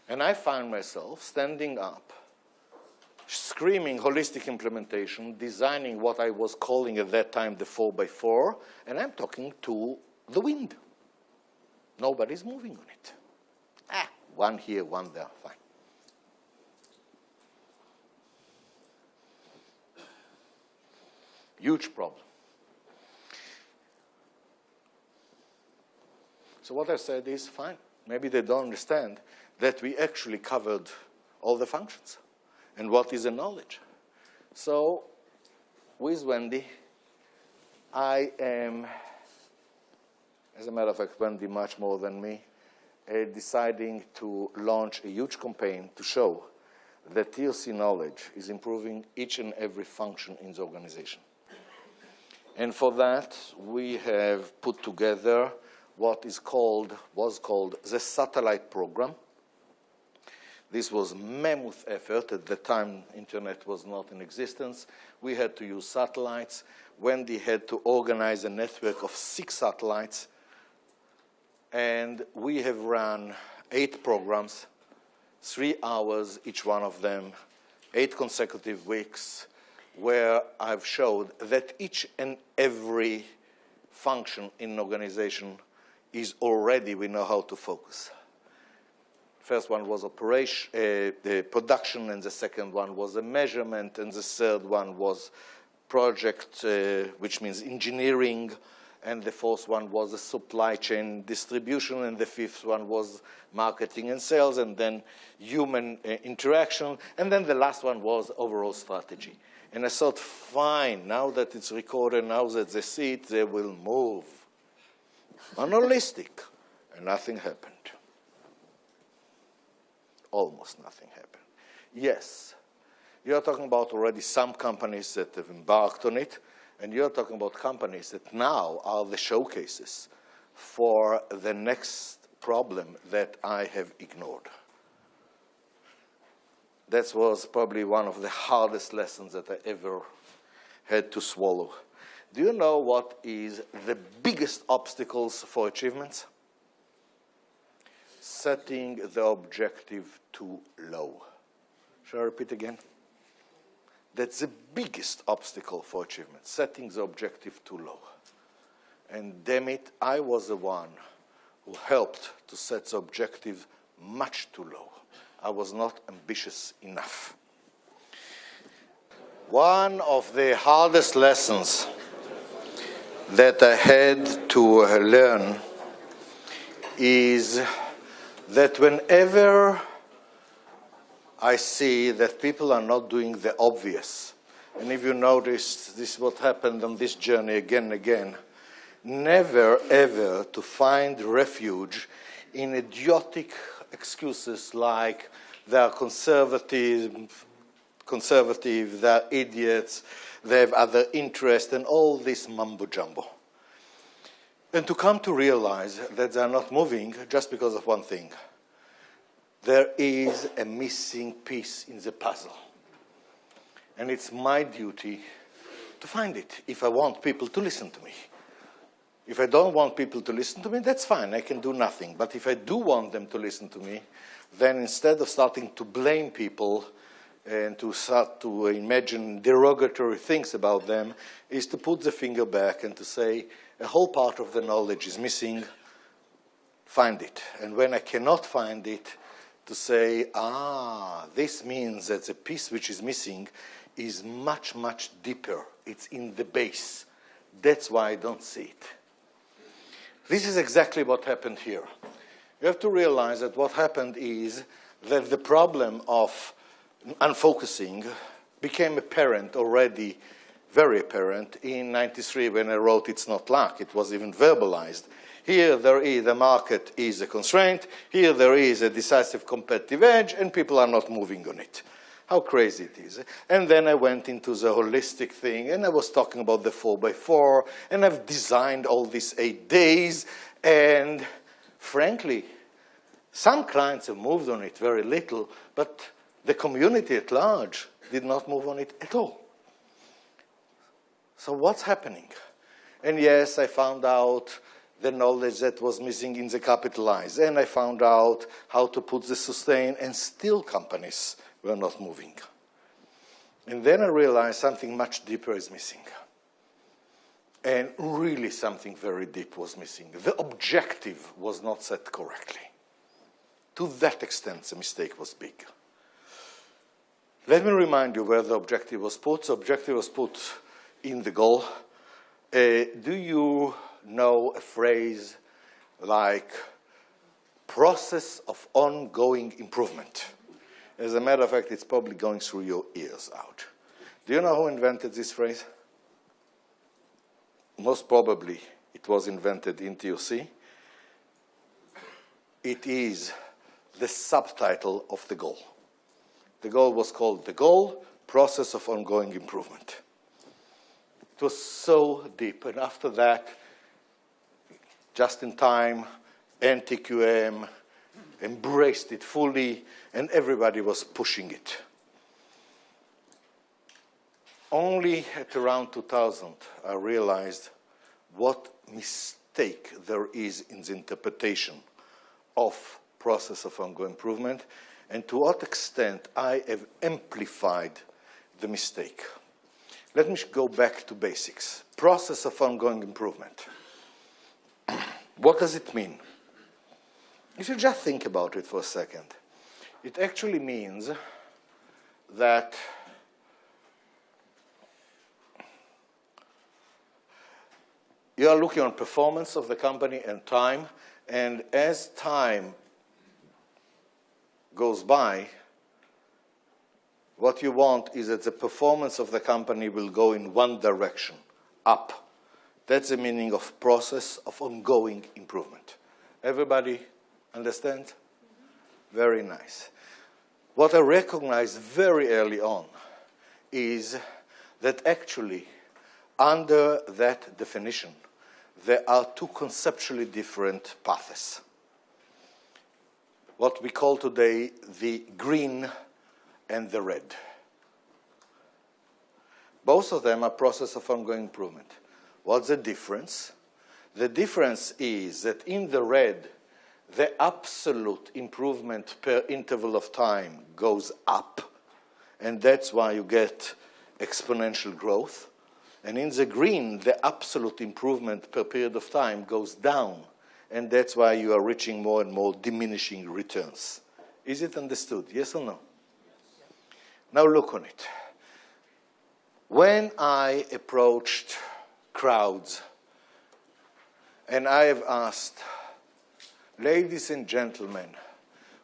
A: And I found myself standing up, screaming holistic implementation, designing what I was calling at that time the 4x4, and I'm talking to the wind. Nobody's moving on it. One here, one there, fine. Huge problem. So what I said is, fine, maybe they don't understand that we actually covered all the functions and what is the knowledge. So with Wendy, I am, as a matter of fact, Wendy much more than me, deciding to launch a huge campaign to show that TOC knowledge is improving each and every function in the organization. And for that, we have put together what was called the satellite program. This was a mammoth effort. At the time, internet was not in existence. We had to use satellites. Wendy had to organize a network of 6 satellites. And we have run 8 programs, 3 hours each one of them, 8 consecutive weeks, where I've showed that each and every function in an organization is already, we know how to focus. First one was the production, and the second one was the measurement, and the third one was project, which means engineering, and the fourth one was the supply chain distribution, and the fifth one was marketing and sales, and then human interaction, and then the last one was overall strategy. And I thought, fine, now that it's recorded, now that they see it, they will move. Monolithic, and nothing happened. Almost nothing happened. Yes, you're talking about already some companies that have embarked on it, and you're talking about companies that now are the showcases for the next problem that I have ignored. That was probably one of the hardest lessons that I ever had to swallow. Do you know what is the biggest obstacles for achievements? Setting the objective too low. Shall I repeat again? That's the biggest obstacle for achievement, setting the objective too low. And damn it, I was the one who helped to set the objective much too low. I was not ambitious enough. One of the hardest lessons that I had to learn is that whenever I see that people are not doing the obvious, and if you notice, this is what happened on this journey again and again, never ever to find refuge in idiotic excuses like they are conservative, they're idiots, they have other interests, and all this mumbo-jumbo. And to come to realize that they're not moving just because of one thing. There is a missing piece in the puzzle. And it's my duty to find it if I want people to listen to me. If I don't want people to listen to me, that's fine, I can do nothing. But if I do want them to listen to me, then instead of starting to blame people and to start to imagine derogatory things about them, is to put the finger back and to say, a whole part of the knowledge is missing, find it. And when I cannot find it, to say, this means that the piece which is missing is much, much deeper. It's in the base. That's why I don't see it. This is exactly what happened here. You have to realize that what happened is that the problem of unfocusing became apparent already, very apparent, in '93 when I wrote It's Not Luck. It was even verbalized. Here the market is a constraint, here there is a decisive competitive edge, and people are not moving on it. How crazy it is. And then I went into the holistic thing, and I was talking about the 4x4, and I've designed all these 8 days, and frankly, some clients have moved on it very little, but the community at large did not move on it at all. So what's happening? And yes, I found out the knowledge that was missing in the capitalize, and I found out how to put the sustain, and still companies were not moving. And then I realized something much deeper is missing. And really something very deep was missing. The objective was not set correctly. To that extent, the mistake was big. Let me remind you where the objective was put. The objective was put in the goal. Do you know a phrase like process of ongoing improvement? As a matter of fact, it's probably going through your ears out. Do you know who invented this phrase? Most probably it was invented in TOC. It is the subtitle of the goal. The goal was called The Goal, Process of Ongoing Improvement. It was so deep, and after that, just in time, NTQM embraced it fully, and everybody was pushing it. Only at around 2000, I realized what mistake there is in the interpretation of process of ongoing improvement, and to what extent I have amplified the mistake. Let me go back to basics. Process of ongoing improvement. What does it mean? If you just think about it for a second, it actually means that You are looking on performance of the company and time, and as time goes by, what you want is that the performance of the company will go in one direction, up. That's the meaning of process of ongoing improvement. Everybody understand? Very nice. What I recognized very early on is that actually, under that definition, there are two conceptually different paths. What we call today the green and the red. Both of them are process of ongoing improvement. What's the difference? The difference is that in the red, the absolute improvement per interval of time goes up, and that's why you get exponential growth. And in the green, the absolute improvement per period of time goes down, and that's why you are reaching more and more diminishing returns. Is it understood? Yes or no? Now look on it. When I approached crowds, and I have asked, ladies and gentlemen,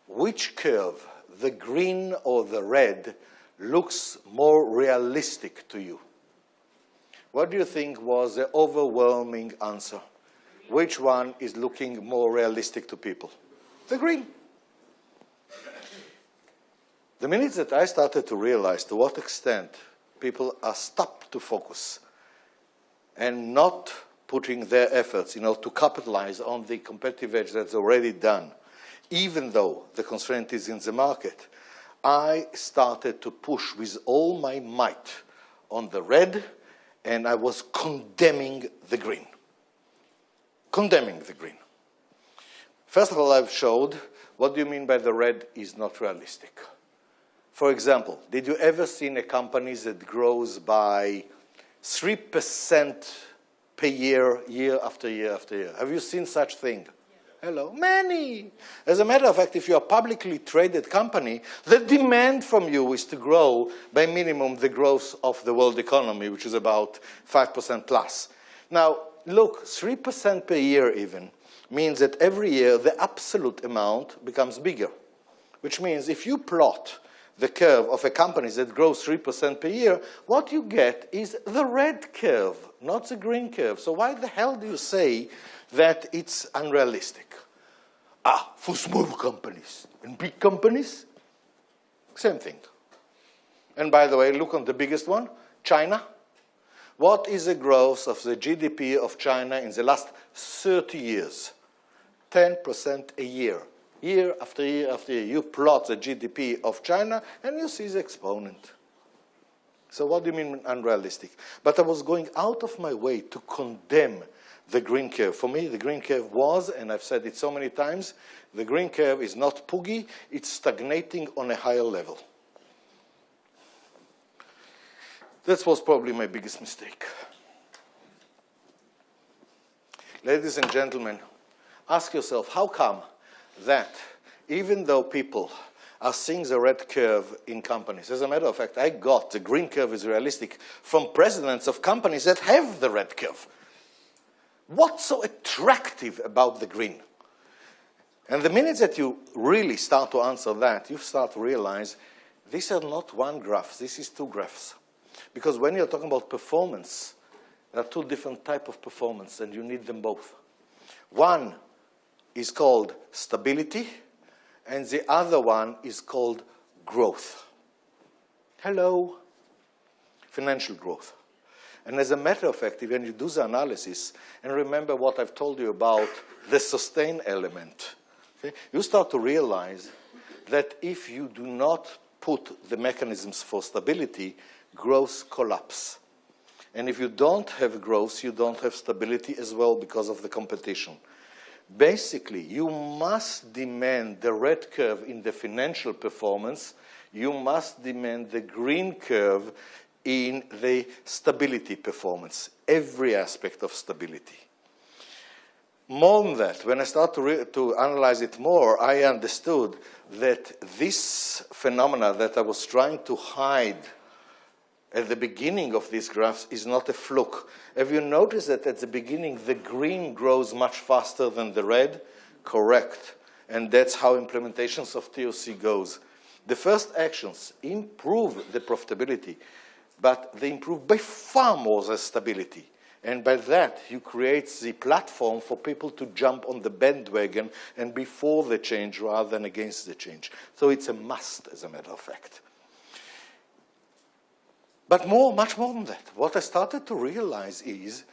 A: which curve, the green or the red, looks more realistic to you? What do you think was the overwhelming answer? Which one is looking more realistic to people? The green. The minute that I started to realize to what extent people are stopped to focus and not putting their efforts, to capitalize on the competitive edge that's already done, even though the constraint is in the market, I started to push with all my might on the red, and I was condemning the green. Condemning the green. First of all, I've showed what do you mean by the red is not realistic. For example, did you ever see a company that grows by 3% per year, year after year after year? Have you seen such thing? Yeah. Hello? Many. As a matter of fact, if you're a publicly traded company, the demand from you is to grow by minimum the growth of the world economy, which is about 5% plus. Now, look, 3% per year even means that every year the absolute amount becomes bigger, which means if you plot the curve of a company that grows 3% per year, what you get is the red curve, not the green curve. So why the hell do you say that it's unrealistic? For small companies and big companies, same thing. And by the way, look on the biggest one, China. What is the growth of the GDP of China in the last 30 years? 10% a year. Year after year after year, you plot the GDP of China, and you see the exponent. So what do you mean unrealistic? But I was going out of my way to condemn the green curve. For me, the green curve was, and I've said it so many times, the green curve is not poogie, it's stagnating on a higher level. That was probably my biggest mistake. Ladies and gentlemen, ask yourself, how come that even though people are seeing the red curve in companies, as a matter of fact, I got the green curve is realistic from presidents of companies that have the red curve. What's so attractive about the green? And the minute that you really start to answer that, you start to realize these are not one graph, this is two graphs. Because when you're talking about performance, there are two different types of performance, and you need them both. One is called stability, and the other one is called growth. Hello? Financial growth. And as a matter of fact, when you do the analysis, and remember what I've told you about the sustain element, okay, you start to realize that if you do not put the mechanisms for stability, growth collapse. And if you don't have growth, you don't have stability as well because of the competition. Basically, you must demand the red curve in the financial performance. You must demand the green curve in the stability performance, every aspect of stability. More than that, when I start to analyze it more, I understood that this phenomena that I was trying to hide at the beginning of these graphs is not a fluke. Have you noticed that at the beginning the green grows much faster than the red? Correct. And that's how implementations of TOC goes. The first actions improve the profitability, but they improve by far more the stability. And by that, you create the platform for people to jump on the bandwagon and be for the change rather than against the change. So it's a must, as a matter of fact. But much more than that. What I started to realize is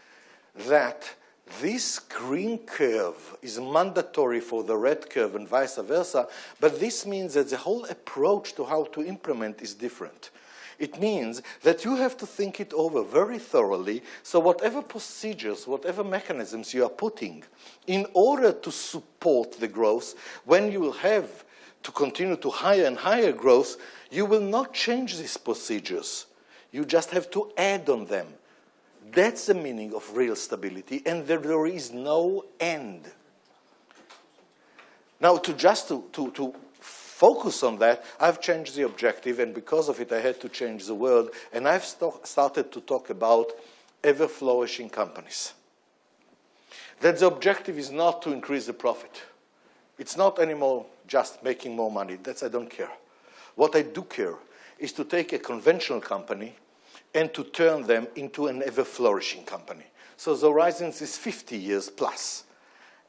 A: that this green curve is mandatory for the red curve and vice versa, but this means that the whole approach to how to implement is different. It means that you have to think it over very thoroughly, so whatever procedures, whatever mechanisms you are putting in order to support the growth, when you will have to continue to higher and higher growth, you will not change these procedures. You just have to add on them. That's the meaning of real stability, and there is no end. Now, to focus on that, I've changed the objective, and because of it, I had to change the world, and I've started to talk about ever-flourishing companies. That the objective is not to increase the profit. It's not anymore just making more money. I don't care. What I do care is to take a conventional company and to turn them into an ever-flourishing company. So the horizon is 50 years plus.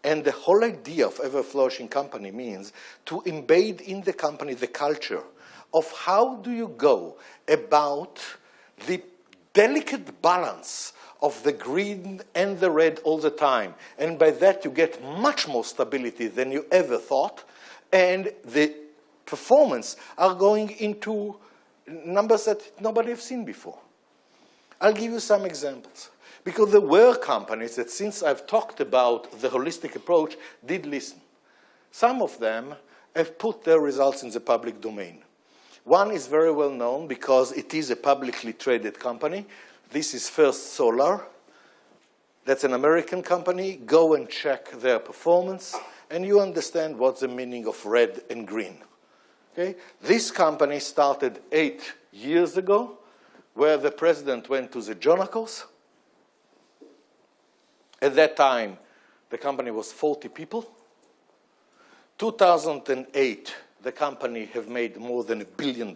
A: And the whole idea of ever-flourishing company means to embed in the company the culture of how do you go about the delicate balance of the green and the red all the time. And by that you get much more stability than you ever thought. And the performance are going into numbers that nobody has seen before. I'll give you some examples. Because there were companies that, since I've talked about the holistic approach, did listen. Some of them have put their results in the public domain. One is very well known because it is a publicly traded company. This is First Solar. That's an American company. Go and check their performance, and you understand what's the meaning of red and green. Okay? This company started 8 years ago, where the president went to the Jonacos. At that time, the company was 40 people. 2008, the company have made more than $1 billion.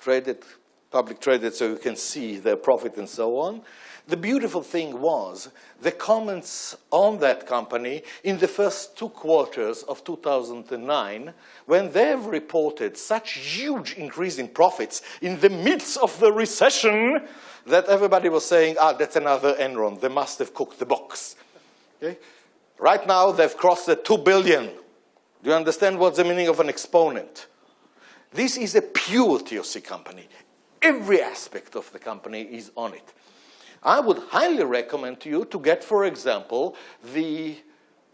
A: Traded, public traded, so you can see their profit and so on. The beautiful thing was the comments on that company in the first 2 quarters of 2009, when they've reported such huge increase in profits in the midst of the recession that everybody was saying, that's another Enron. They must have cooked the books. Okay? Right now, they've crossed the 2 billion. Do you understand what's the meaning of an exponent? This is a pure TOC company. Every aspect of the company is on it. I would highly recommend to you to get, for example, the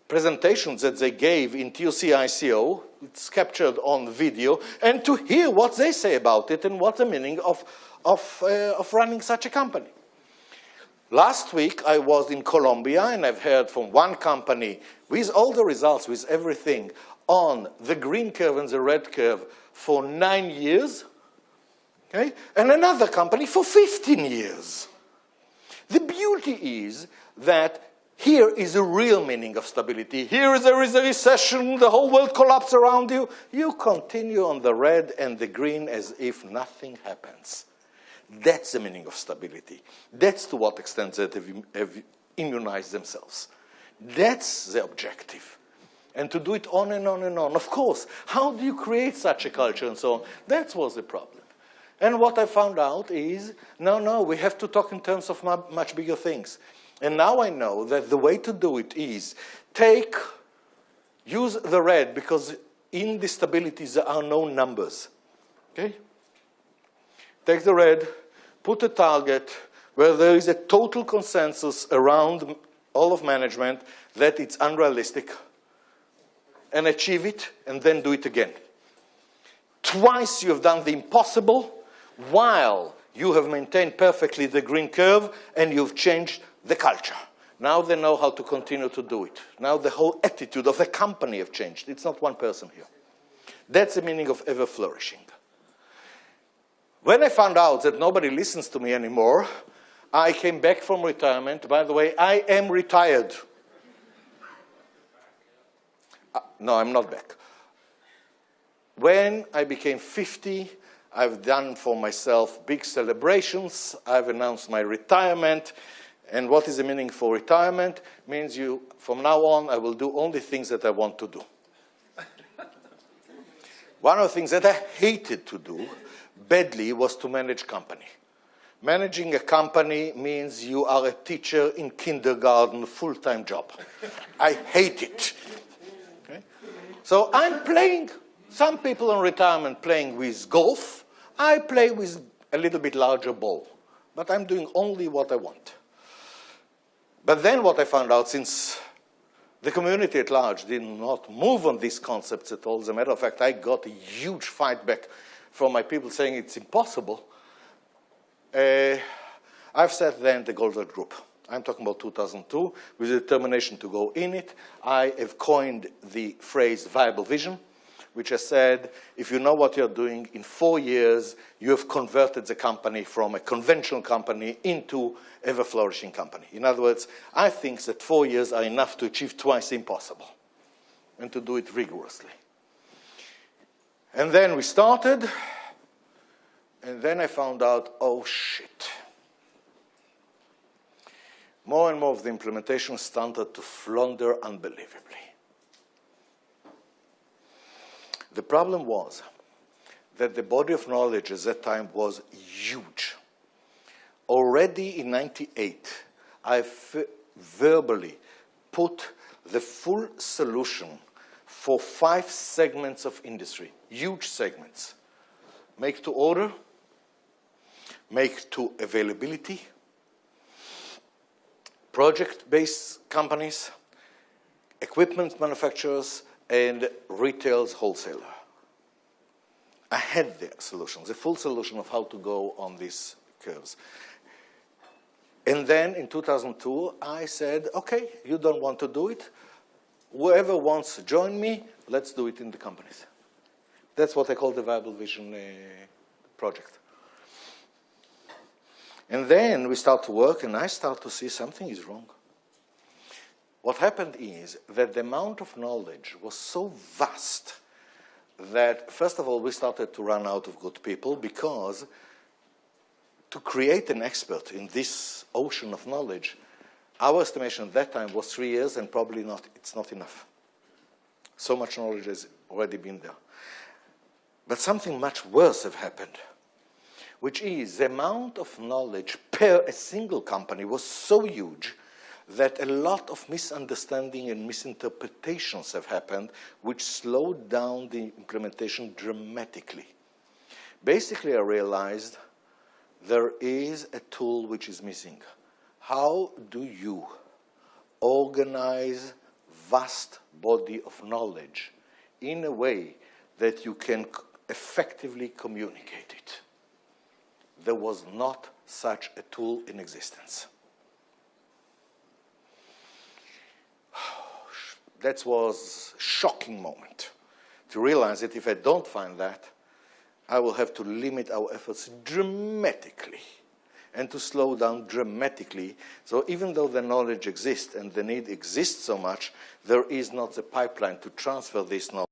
A: presentations that they gave in TOC ICO. It's captured on video, and to hear what they say about it and what's the meaning of running such a company. Last week, I was in Colombia, and I've heard from one company with all the results, with everything, on the green curve and the red curve for 9 years, okay? And another company for 15 years. The beauty is that here is a real meaning of stability. Here there is a recession, the whole world collapses around you. You continue on the red and the green as if nothing happens. That's the meaning of stability. That's to what extent they have immunized themselves. That's the objective. And to do it on and on and on. Of course, how do you create such a culture and so on? That was the problem. And what I found out is, no, we have to talk in terms of much bigger things. And now I know that the way to do it is use the red, because in the stability there are no numbers. Okay? Take the red, put a target where there is a total consensus around all of management that it's unrealistic, and achieve it, and then do it again. Twice you have done the impossible, while you have maintained perfectly the green curve, and you've changed the culture. Now they know how to continue to do it. Now the whole attitude of the company have changed. It's not one person here. That's the meaning of ever flourishing. When I found out that nobody listens to me anymore, I came back from retirement. By the way, I am retired. No, I'm not back. When I became 50, I've done for myself big celebrations. I've announced my retirement. And what is the meaning for retirement? It means from now on, I will do only things that I want to do. One of the things that I hated to do badly was to manage company. Managing a company means you are a teacher in kindergarten, full-time job. I hate it. Okay? So I'm playing, some people in retirement playing with golf. I play with a little bit larger ball. But I'm doing only what I want. But then what I found out, since the community at large did not move on these concepts at all, as a matter of fact, I got a huge fight back from my people saying it's impossible. I've set then the Goldratt Group. I'm talking about 2002, with the determination to go in it. I have coined the phrase viable vision, which has said, if you know what you're doing, in 4 years, you have converted the company from a conventional company into ever-flourishing company. In other words, I think that 4 years are enough to achieve twice the impossible, and to do it rigorously. And then we started, and then I found out, oh, shit. More and more of the implementation started to flounder unbelievably. The problem was that the body of knowledge at that time was huge. Already in '98, I verbally put the full solution for 5 segments of industry, huge segments. Make to order, make to availability, project-based companies, equipment manufacturers, and retail's wholesaler. I had the solutions, the full solution of how to go on these curves. And then in 2002, I said, okay, you don't want to do it. Whoever wants to join me, let's do it in the companies. That's what I call the Viable Vision project. And then we start to work, and I start to see something is wrong. What happened is that the amount of knowledge was so vast that, first of all, we started to run out of good people, because to create an expert in this ocean of knowledge, our estimation at that time was 3 years, and probably it's not enough. So much knowledge has already been there. But something much worse have happened, which is the amount of knowledge per a single company was so huge that a lot of misunderstanding and misinterpretations have happened, which slowed down the implementation dramatically. Basically, I realized there is a tool which is missing. How do you organize vast body of knowledge in a way that you can effectively communicate it? There was not such a tool in existence. That was a shocking moment to realize that if I don't find that, I will have to limit our efforts dramatically and to slow down dramatically. So even though the knowledge exists and the need exists so much, there is not the pipeline to transfer this knowledge.